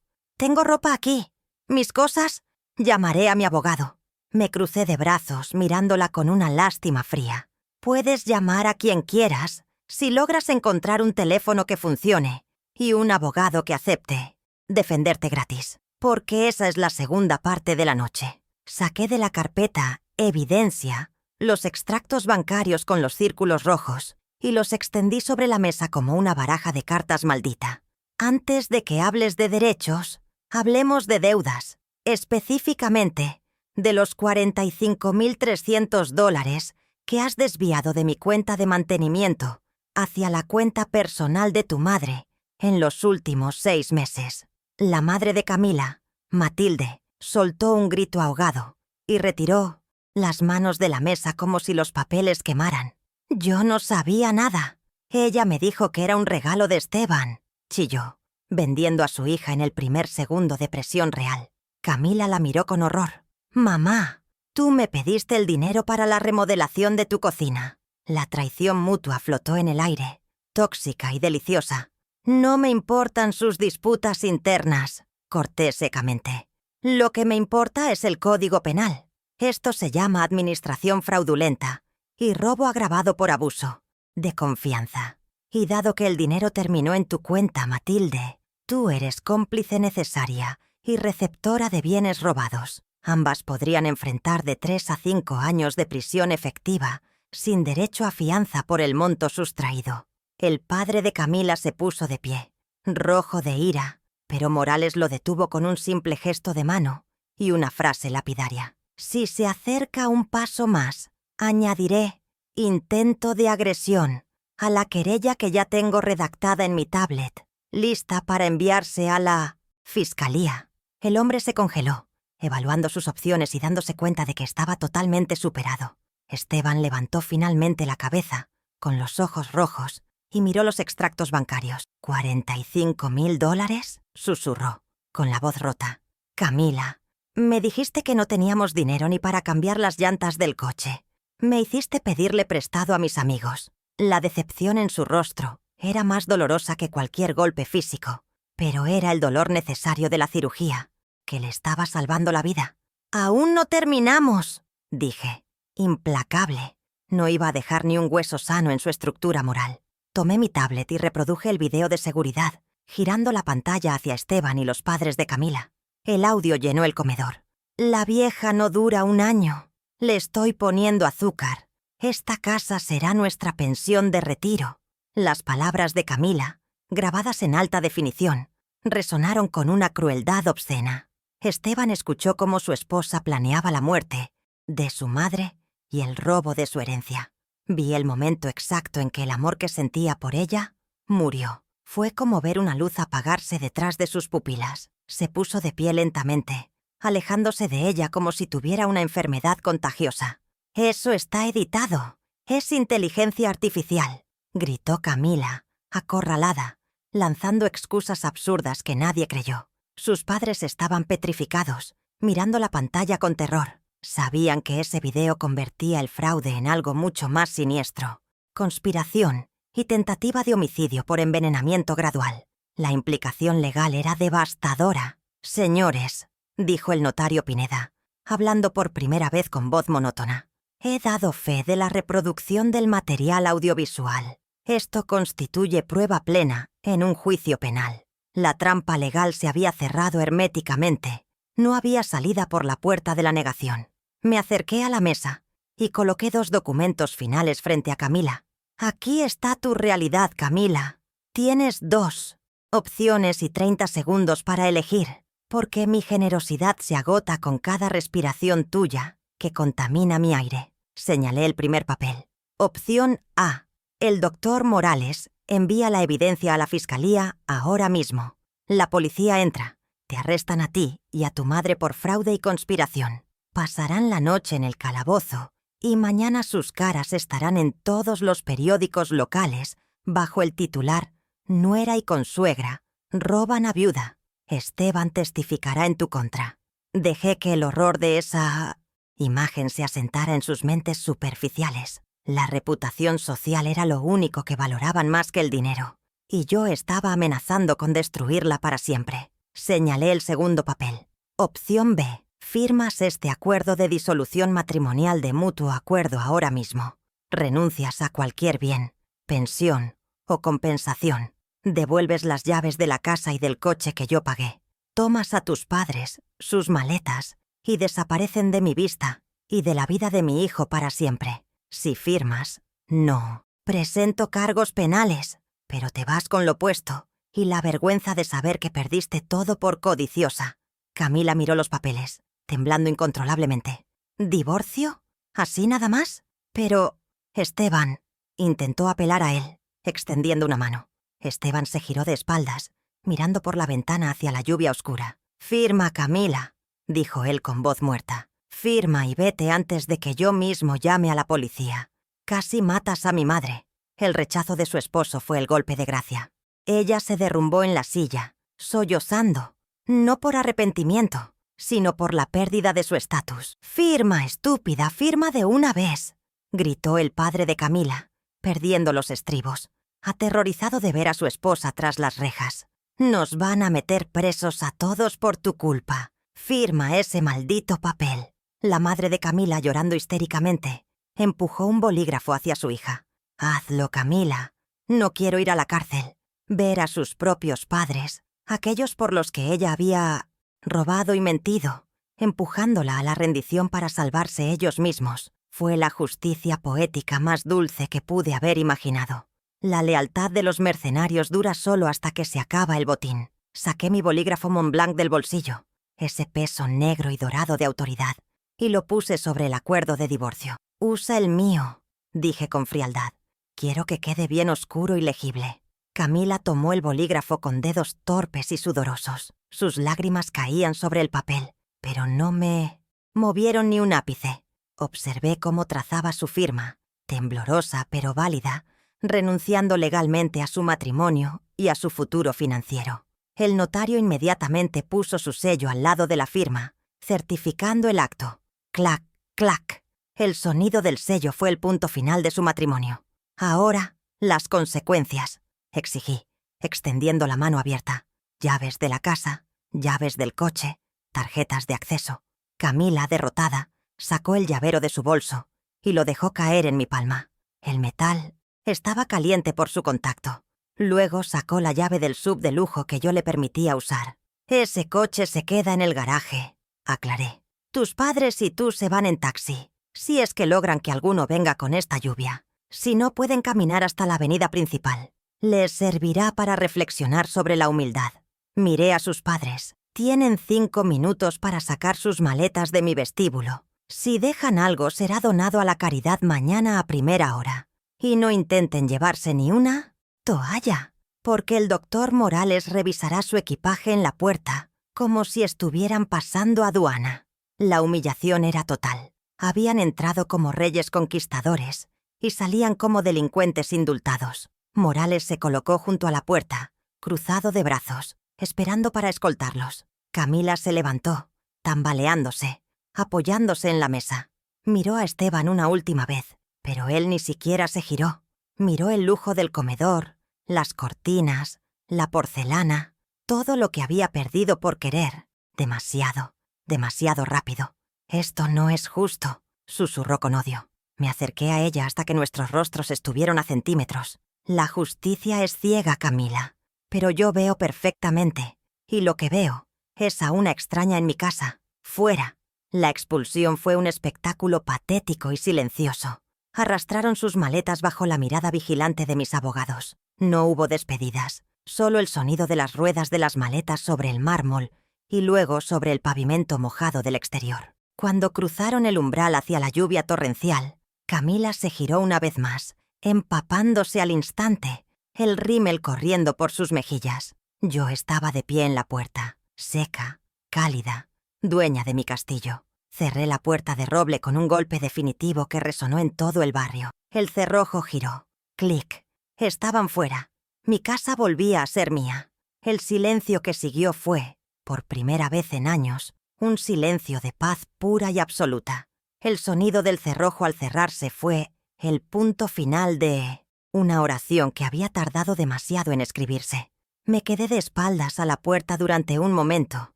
ropa aquí. Mis cosas. Llamaré a mi abogado». Me crucé de brazos mirándola con una lástima fría. «Puedes llamar a quien quieras si logras encontrar un teléfono que funcione y un abogado que acepte defenderte gratis, porque esa es la segunda parte de la noche». Saqué de la carpeta «Evidencia» los extractos bancarios con los círculos rojos y los extendí sobre la mesa como una baraja de cartas maldita. «Antes de que hables de derechos, hablemos de deudas, específicamente de los $45.300 que has desviado de mi cuenta de mantenimiento hacia la cuenta personal de tu madre en los últimos 6 meses». La madre de Camila, Matilde, soltó un grito ahogado y retiró las manos de la mesa como si los papeles quemaran. «Yo no sabía nada. Ella me dijo que era un regalo de Esteban», chilló, vendiendo a su hija en el primer segundo de presión real. Camila la miró con horror. «Mamá, tú me pediste el dinero para la remodelación de tu cocina». La traición mutua flotó en el aire, tóxica y deliciosa. «No me importan sus disputas internas», corté secamente. «Lo que me importa es el Código Penal. Esto se llama administración fraudulenta y robo agravado por abuso de confianza. Y dado que el dinero terminó en tu cuenta, Matilde, tú eres cómplice necesaria y receptora de bienes robados. Ambas podrían enfrentar de 3 a 5 años de prisión efectiva, sin derecho a fianza por el monto sustraído». El padre de Camila se puso de pie, rojo de ira, pero Morales lo detuvo con un simple gesto de mano y una frase lapidaria. «Si se acerca un paso más, añadiré intento de agresión a la querella que ya tengo redactada en mi tablet, lista para enviarse a la Fiscalía». El hombre se congeló, evaluando sus opciones y dándose cuenta de que estaba totalmente superado. Esteban levantó finalmente la cabeza, con los ojos rojos, y miró los extractos bancarios. $45.000, susurró, con la voz rota. «Camila, me dijiste que no teníamos dinero ni para cambiar las llantas del coche. Me hiciste pedirle prestado a mis amigos». La decepción en su rostro era más dolorosa que cualquier golpe físico, pero era el dolor necesario de la cirugía, que le estaba salvando la vida. «Aún no terminamos», dije, implacable. No iba a dejar ni un hueso sano en su estructura moral. Tomé mi tablet y reproduje el video de seguridad, girando la pantalla hacia Esteban y los padres de Camila. El audio llenó el comedor. «La vieja no dura un año. Le estoy poniendo azúcar. Esta casa será nuestra pensión de retiro». Las palabras de Camila, grabadas en alta definición, resonaron con una crueldad obscena. Esteban escuchó cómo su esposa planeaba la muerte de su madre y el robo de su herencia. Vi el momento exacto en que el amor que sentía por ella murió. Fue como ver una luz apagarse detrás de sus pupilas. Se puso de pie lentamente, alejándose de ella como si tuviera una enfermedad contagiosa. «Eso está editado. Es inteligencia artificial», gritó Camila, acorralada, lanzando excusas absurdas que nadie creyó. Sus padres estaban petrificados, mirando la pantalla con terror. Sabían que ese video convertía el fraude en algo mucho más siniestro. Conspiración y tentativa de homicidio por envenenamiento gradual. La implicación legal era devastadora. «Señores», dijo el notario Pineda, hablando por primera vez con voz monótona, «he dado fe de la reproducción del material audiovisual. Esto constituye prueba plena en un juicio penal. La trampa legal se había cerrado herméticamente. No había salida por la puerta de la negación». Me acerqué a la mesa y coloqué 2 documentos finales frente a Camila. «Aquí está tu realidad, Camila. Tienes 2 opciones y 30 segundos para elegir, porque mi generosidad se agota con cada respiración tuya que contamina mi aire». Señalé el primer papel. Opción A. El doctor Morales envía la evidencia a la Fiscalía ahora mismo. La policía entra. Te arrestan a ti y a tu madre por fraude y conspiración. Pasarán la noche en el calabozo y mañana sus caras estarán en todos los periódicos locales bajo el titular «Nuera y consuegra roban a viuda. Esteban testificará en tu contra». Dejé que el horror de esa imagen se asentara en sus mentes superficiales. La reputación social era lo único que valoraban más que el dinero, y yo estaba amenazando con destruirla para siempre. Señalé el segundo papel. Opción B. Firmas este acuerdo de disolución matrimonial de mutuo acuerdo ahora mismo. Renuncias a cualquier bien, pensión o compensación. Devuelves las llaves de la casa y del coche que yo pagué. Tomas a tus padres, sus maletas, y desaparecen de mi vista y de la vida de mi hijo para siempre. Si firmas, no. Presento cargos penales, pero te vas con lo puesto y la vergüenza de saber que perdiste todo por codiciosa. Camila miró los papeles, temblando incontrolablemente. ¿Divorcio? ¿Así nada más? Pero... Esteban intentó apelar a él, extendiendo una mano. Esteban se giró de espaldas, mirando por la ventana hacia la lluvia oscura. «Firma, Camila», dijo él con voz muerta. «Firma y vete antes de que yo mismo llame a la policía. Casi matas a mi madre». El rechazo de su esposo fue el golpe de gracia. Ella se derrumbó en la silla, sollozando, no por arrepentimiento, sino por la pérdida de su estatus. «Firma, estúpida, firma de una vez», gritó el padre de Camila, perdiendo los estribos, aterrorizado de ver a su esposa tras las rejas. «Nos van a meter presos a todos por tu culpa. Firma ese maldito papel». La madre de Camila, llorando histéricamente, empujó un bolígrafo hacia su hija. «Hazlo, Camila. No quiero ir a la cárcel. Ver a sus propios padres, aquellos por los que ella había robado y mentido, empujándola a la rendición para salvarse ellos mismos, fue la justicia poética más dulce que pude haber imaginado. La lealtad de los mercenarios dura solo hasta que se acaba el botín». Saqué mi bolígrafo Montblanc del bolsillo, ese peso negro y dorado de autoridad, y lo puse sobre el acuerdo de divorcio. «Usa el mío», dije con frialdad. «Quiero que quede bien oscuro y legible». Camila tomó el bolígrafo con dedos torpes y sudorosos. Sus lágrimas caían sobre el papel, pero no me movieron ni un ápice. Observé cómo trazaba su firma, temblorosa pero válida, renunciando legalmente a su matrimonio y a su futuro financiero. El notario inmediatamente puso su sello al lado de la firma, certificando el acto. Clac, clac. El sonido del sello fue el punto final de su matrimonio. «Ahora, las consecuencias», exigí, extendiendo la mano abierta. Llaves de la casa, llaves del coche, tarjetas de acceso. Camila, derrotada, sacó el llavero de su bolso y lo dejó caer en mi palma. El metal estaba caliente por su contacto. Luego sacó la llave del SUV de lujo que yo le permitía usar. «Ese coche se queda en el garaje», aclaré. «Tus padres y tú se van en taxi, si es que logran que alguno venga con esta lluvia. Si no, pueden caminar hasta la avenida principal. Les servirá para reflexionar sobre la humildad». Miré a sus padres. «Tienen 5 minutos para sacar sus maletas de mi vestíbulo. Si dejan algo, será donado a la caridad mañana a primera hora. Y no intenten llevarse ni una toalla, porque el doctor Morales revisará su equipaje en la puerta, como si estuvieran pasando aduana». La humillación era total. Habían entrado como reyes conquistadores y salían como delincuentes indultados. Morales se colocó junto a la puerta, cruzado de brazos, esperando para escoltarlos. Camila se levantó, tambaleándose, apoyándose en la mesa. Miró a Esteban una última vez, pero él ni siquiera se giró. Miró el lujo del comedor, las cortinas, la porcelana, todo lo que había perdido por querer. Demasiado rápido. «Esto no es justo», susurró con odio. Me acerqué a ella hasta que nuestros rostros estuvieron a centímetros. «La justicia es ciega, Camila, pero yo veo perfectamente, y lo que veo es a una extraña en mi casa, fuera». La expulsión fue un espectáculo patético y silencioso. Arrastraron sus maletas bajo la mirada vigilante de mis abogados. No hubo despedidas, solo el sonido de las ruedas de las maletas sobre el mármol y luego sobre el pavimento mojado del exterior. Cuando cruzaron el umbral hacia la lluvia torrencial, Camila se giró una vez más, empapándose al instante, el rímel corriendo por sus mejillas. Yo estaba de pie en la puerta, seca, cálida, dueña de mi castillo. Cerré la puerta de roble con un golpe definitivo que resonó en todo el barrio. El cerrojo giró. Clic. Estaban fuera. Mi casa volvía a ser mía. El silencio que siguió fue, por primera vez en años, un silencio de paz pura y absoluta. El sonido del cerrojo al cerrarse fue el punto final de una oración que había tardado demasiado en escribirse. Me quedé de espaldas a la puerta durante un momento,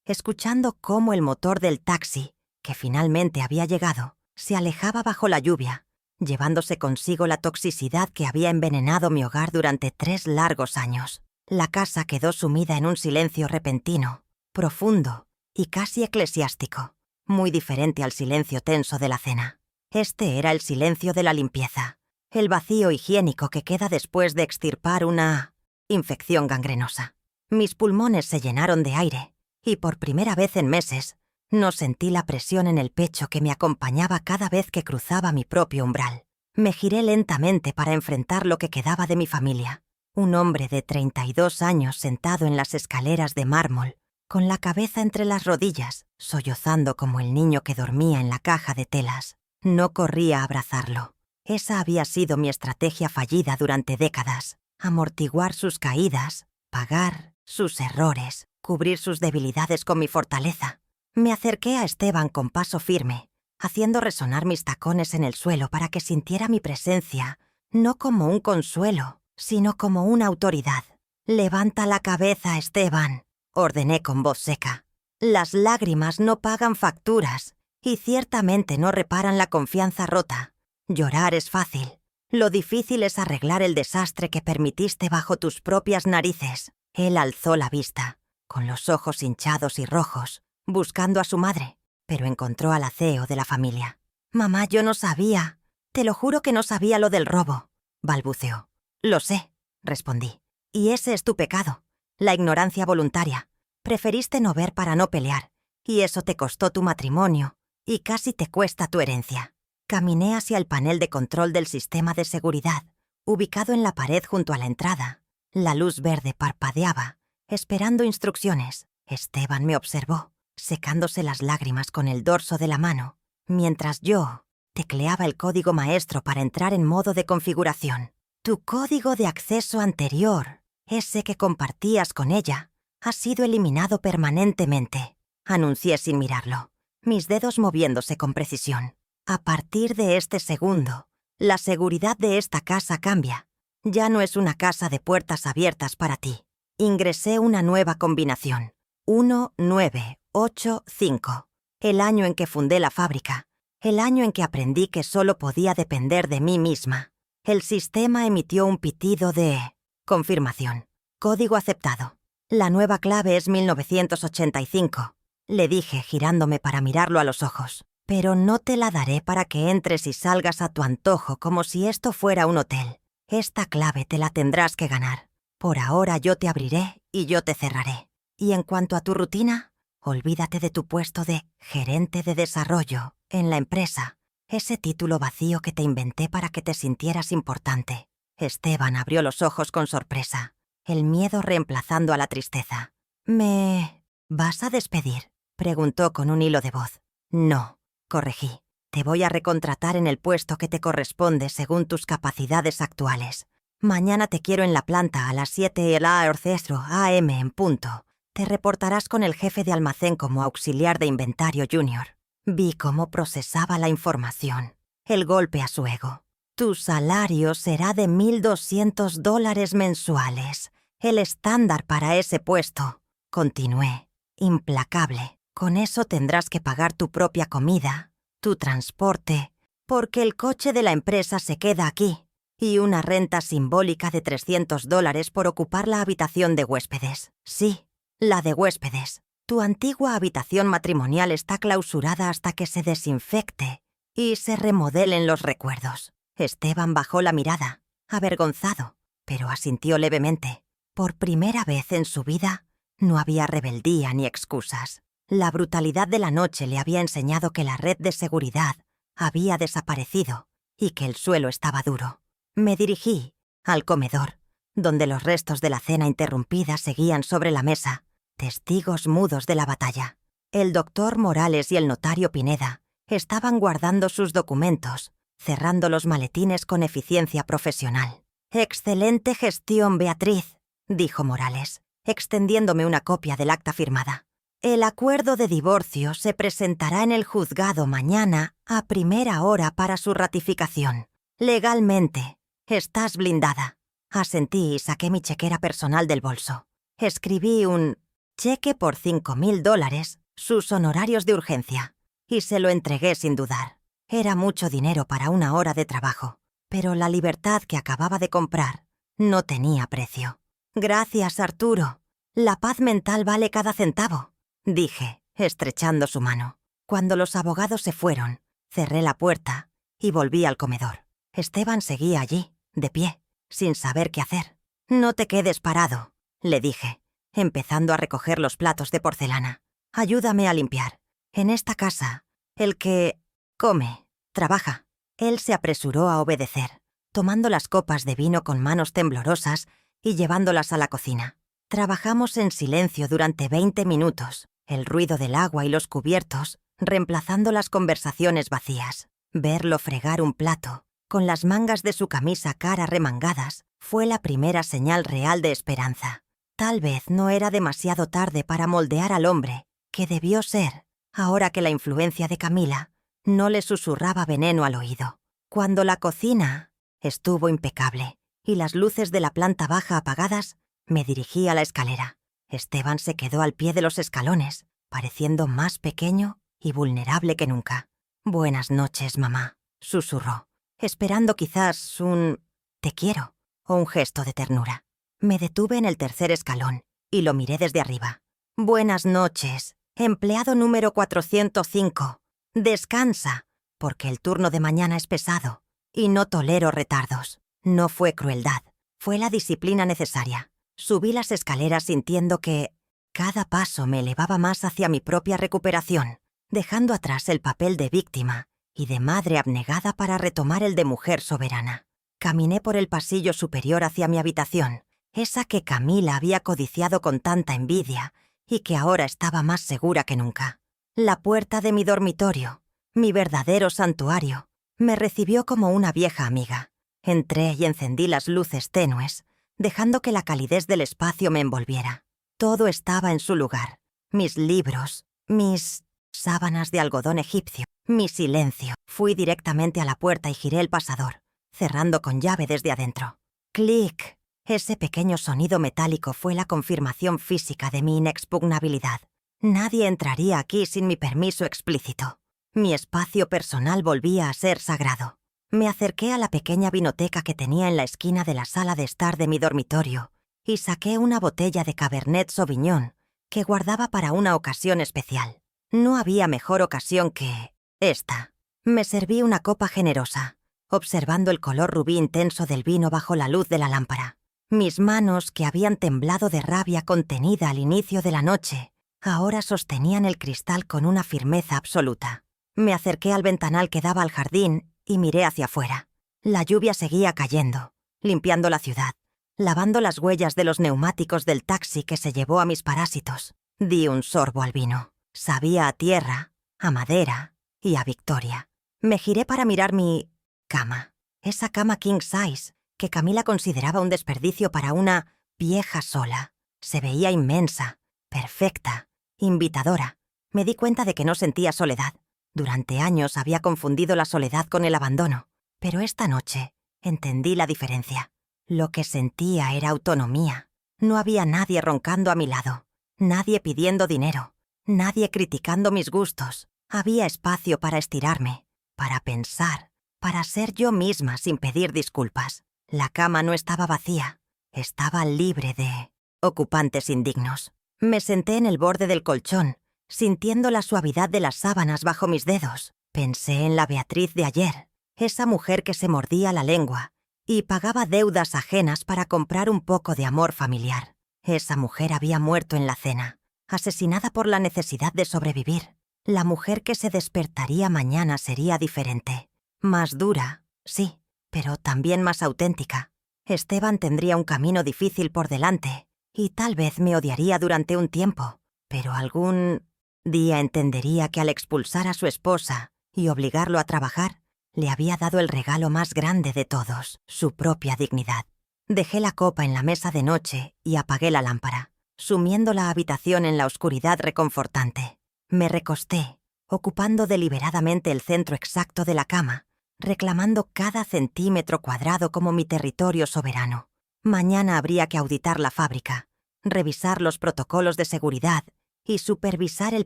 escuchando cómo el motor del taxi, que finalmente había llegado, se alejaba bajo la lluvia, llevándose consigo la toxicidad que había envenenado mi hogar durante 3 largos años. La casa quedó sumida en un silencio repentino, profundo y casi eclesiástico, muy diferente al silencio tenso de la cena. Este era el silencio de la limpieza, el vacío higiénico que queda después de extirpar una infección gangrenosa. Mis pulmones se llenaron de aire y por primera vez en meses no sentí la presión en el pecho que me acompañaba cada vez que cruzaba mi propio umbral. Me giré lentamente para enfrentar lo que quedaba de mi familia. Un hombre de 32 años sentado en las escaleras de mármol, con la cabeza entre las rodillas, sollozando como el niño que dormía en la caja de telas. No corrí a abrazarlo. Esa había sido mi estrategia fallida durante décadas. Amortiguar sus caídas, pagar sus errores, cubrir sus debilidades con mi fortaleza. Me acerqué a Esteban con paso firme, haciendo resonar mis tacones en el suelo para que sintiera mi presencia, no como un consuelo, sino como una autoridad. «Levanta la cabeza, Esteban», ordené con voz seca. «Las lágrimas no pagan facturas y ciertamente no reparan la confianza rota. Llorar es fácil. Lo difícil es arreglar el desastre que permitiste bajo tus propias narices». Él alzó la vista, con los ojos hinchados y rojos, buscando a su madre, pero encontró al CEO de la familia. «Mamá, yo no sabía. Te lo juro que no sabía lo del robo», balbuceó. «Lo sé», respondí. «Y ese es tu pecado, la ignorancia voluntaria. Preferiste no ver para no pelear, y eso te costó tu matrimonio, y casi te cuesta tu herencia». Caminé hacia el panel de control del sistema de seguridad, ubicado en la pared junto a la entrada. La luz verde parpadeaba, esperando instrucciones. Esteban me observó, secándose las lágrimas con el dorso de la mano, mientras yo tecleaba el código maestro para entrar en modo de configuración. «Tu código de acceso anterior, ese que compartías con ella, ha sido eliminado permanentemente», anuncié sin mirarlo, mis dedos moviéndose con precisión. «A partir de este segundo, la seguridad de esta casa cambia. Ya no es una casa de puertas abiertas para ti». Ingresé una nueva combinación. 1985. El año en que fundé la fábrica. El año en que aprendí que solo podía depender de mí misma. El sistema emitió un pitido de confirmación. «Código aceptado. La nueva clave es 1985», le dije girándome para mirarlo a los ojos. «Pero no te la daré para que entres y salgas a tu antojo como si esto fuera un hotel. Esta clave te la tendrás que ganar. Por ahora yo te abriré y yo te cerraré. Y en cuanto a tu rutina, olvídate de tu puesto de gerente de desarrollo en la empresa, ese título vacío que te inventé para que te sintieras importante». Esteban abrió los ojos con sorpresa, el miedo reemplazando a la tristeza. «¿Me vas a despedir?», preguntó con un hilo de voz. «No», corregí. «Te voy a recontratar en el puesto que te corresponde según tus capacidades actuales. Mañana te quiero en la planta a las 7 a.m. en punto. Te reportarás con el jefe de almacén como auxiliar de inventario junior». Vi cómo procesaba la información. El golpe a su ego. «Tu salario será de $1,200 mensuales. El estándar para ese puesto», continué, implacable. «Con eso tendrás que pagar tu propia comida, tu transporte, porque el coche de la empresa se queda aquí, y una renta simbólica de $300 por ocupar la habitación de huéspedes. Sí, la de huéspedes. Tu antigua habitación matrimonial está clausurada hasta que se desinfecte y se remodelen los recuerdos». Esteban bajó la mirada, avergonzado, pero asintió levemente. Por primera vez en su vida, no había rebeldía ni excusas. La brutalidad de la noche le había enseñado que la red de seguridad había desaparecido y que el suelo estaba duro. Me dirigí al comedor, donde los restos de la cena interrumpida seguían sobre la mesa, testigos mudos de la batalla. El doctor Morales y el notario Pineda estaban guardando sus documentos, cerrando los maletines con eficiencia profesional. «Excelente gestión, Beatriz», dijo Morales, extendiéndome una copia del acta firmada. «El acuerdo de divorcio se presentará en el juzgado mañana a primera hora para su ratificación. Legalmente, estás blindada». Asentí y saqué mi chequera personal del bolso. Escribí un cheque por $5,000, sus honorarios de urgencia, y se lo entregué sin dudar. Era mucho dinero para una hora de trabajo, pero la libertad que acababa de comprar no tenía precio. «Gracias, Arturo. La paz mental vale cada centavo», dije, estrechando su mano. Cuando los abogados se fueron, cerré la puerta y volví al comedor. Esteban seguía allí, de pie, sin saber qué hacer. «No te quedes parado», le dije, empezando a recoger los platos de porcelana. «Ayúdame a limpiar. En esta casa, el que come, trabaja». Él se apresuró a obedecer, tomando las copas de vino con manos temblorosas y llevándolas a la cocina. Trabajamos en silencio durante 20 minutos, el ruido del agua y los cubiertos reemplazando las conversaciones vacías. Verlo fregar un plato, con las mangas de su camisa cara remangadas, fue la primera señal real de esperanza. Tal vez no era demasiado tarde para moldear al hombre que debió ser, ahora que la influencia de Camila no le susurraba veneno al oído. Cuando la cocina estuvo impecable y las luces de la planta baja apagadas, me dirigí a la escalera. Esteban se quedó al pie de los escalones, pareciendo más pequeño y vulnerable que nunca. «Buenas noches, mamá», susurró, esperando quizás un «te quiero» o un gesto de ternura. Me detuve en el tercer escalón y lo miré desde arriba. «Buenas noches, empleado número 405. Descansa, porque el turno de mañana es pesado y no tolero retardos». No fue crueldad, fue la disciplina necesaria. Subí las escaleras sintiendo que cada paso me elevaba más hacia mi propia recuperación, dejando atrás el papel de víctima y de madre abnegada para retomar el de mujer soberana. Caminé por el pasillo superior hacia mi habitación, esa que Camila había codiciado con tanta envidia y que ahora estaba más segura que nunca. La puerta de mi dormitorio, mi verdadero santuario, me recibió como una vieja amiga. Entré y encendí las luces tenues, dejando que la calidez del espacio me envolviera. Todo estaba en su lugar. Mis libros, mis sábanas de algodón egipcio, mi silencio. Fui directamente a la puerta y giré el pasador, cerrando con llave desde adentro. Clic. Ese pequeño sonido metálico fue la confirmación física de mi inexpugnabilidad. Nadie entraría aquí sin mi permiso explícito. Mi espacio personal volvía a ser sagrado. Me acerqué a la pequeña vinoteca que tenía en la esquina de la sala de estar de mi dormitorio y saqué una botella de Cabernet Sauvignon que guardaba para una ocasión especial. No había mejor ocasión que esta. Me serví una copa generosa, observando el color rubí intenso del vino bajo la luz de la lámpara. Mis manos, que habían temblado de rabia contenida al inicio de la noche, ahora sostenían el cristal con una firmeza absoluta. Me acerqué al ventanal que daba al jardín y miré hacia afuera. La lluvia seguía cayendo, limpiando la ciudad, lavando las huellas de los neumáticos del taxi que se llevó a mis parásitos. Di un sorbo al vino. Sabía a tierra, a madera y a victoria. Me giré para mirar mi cama. Esa cama king size que Camila consideraba un desperdicio para una vieja sola. Se veía inmensa, perfecta, invitadora. Me di cuenta de que no sentía soledad. Durante años había confundido la soledad con el abandono, pero esta noche entendí la diferencia. Lo que sentía era autonomía. No había nadie roncando a mi lado, nadie pidiendo dinero, nadie criticando mis gustos. Había espacio para estirarme, para pensar, para ser yo misma sin pedir disculpas. La cama no estaba vacía, estaba libre de ocupantes indignos. Me senté en el borde del colchón, sintiendo la suavidad de las sábanas bajo mis dedos. Pensé en la Beatriz de ayer, esa mujer que se mordía la lengua y pagaba deudas ajenas para comprar un poco de amor familiar. Esa mujer había muerto en la cena, asesinada por la necesidad de sobrevivir. La mujer que se despertaría mañana sería diferente. Más dura, sí, pero también más auténtica. Esteban tendría un camino difícil por delante y tal vez me odiaría durante un tiempo, pero algún Día entendería que al expulsar a su esposa y obligarlo a trabajar, le había dado el regalo más grande de todos, su propia dignidad. Dejé la copa en la mesa de noche y apagué la lámpara, sumiendo la habitación en la oscuridad reconfortante. Me recosté, ocupando deliberadamente el centro exacto de la cama, reclamando cada centímetro cuadrado como mi territorio soberano. Mañana habría que auditar la fábrica, revisar los protocolos de seguridad y supervisar el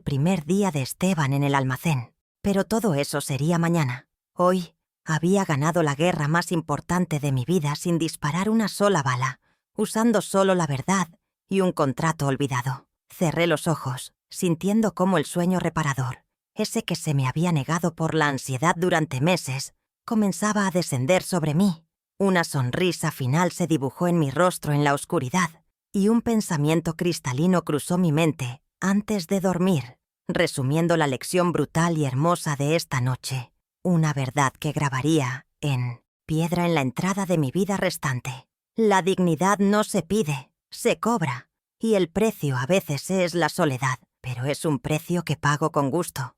primer día de Esteban en el almacén. Pero todo eso sería mañana. Hoy había ganado la guerra más importante de mi vida sin disparar una sola bala, usando solo la verdad y un contrato olvidado. Cerré los ojos, sintiendo cómo el sueño reparador, ese que se me había negado por la ansiedad durante meses, comenzaba a descender sobre mí. Una sonrisa final se dibujó en mi rostro en la oscuridad, y un pensamiento cristalino cruzó mi mente antes de dormir, resumiendo la lección brutal y hermosa de esta noche. Una verdad que grabaría en piedra en la entrada de mi vida restante. La dignidad no se pide, se cobra, y el precio a veces es la soledad, pero es un precio que pago con gusto.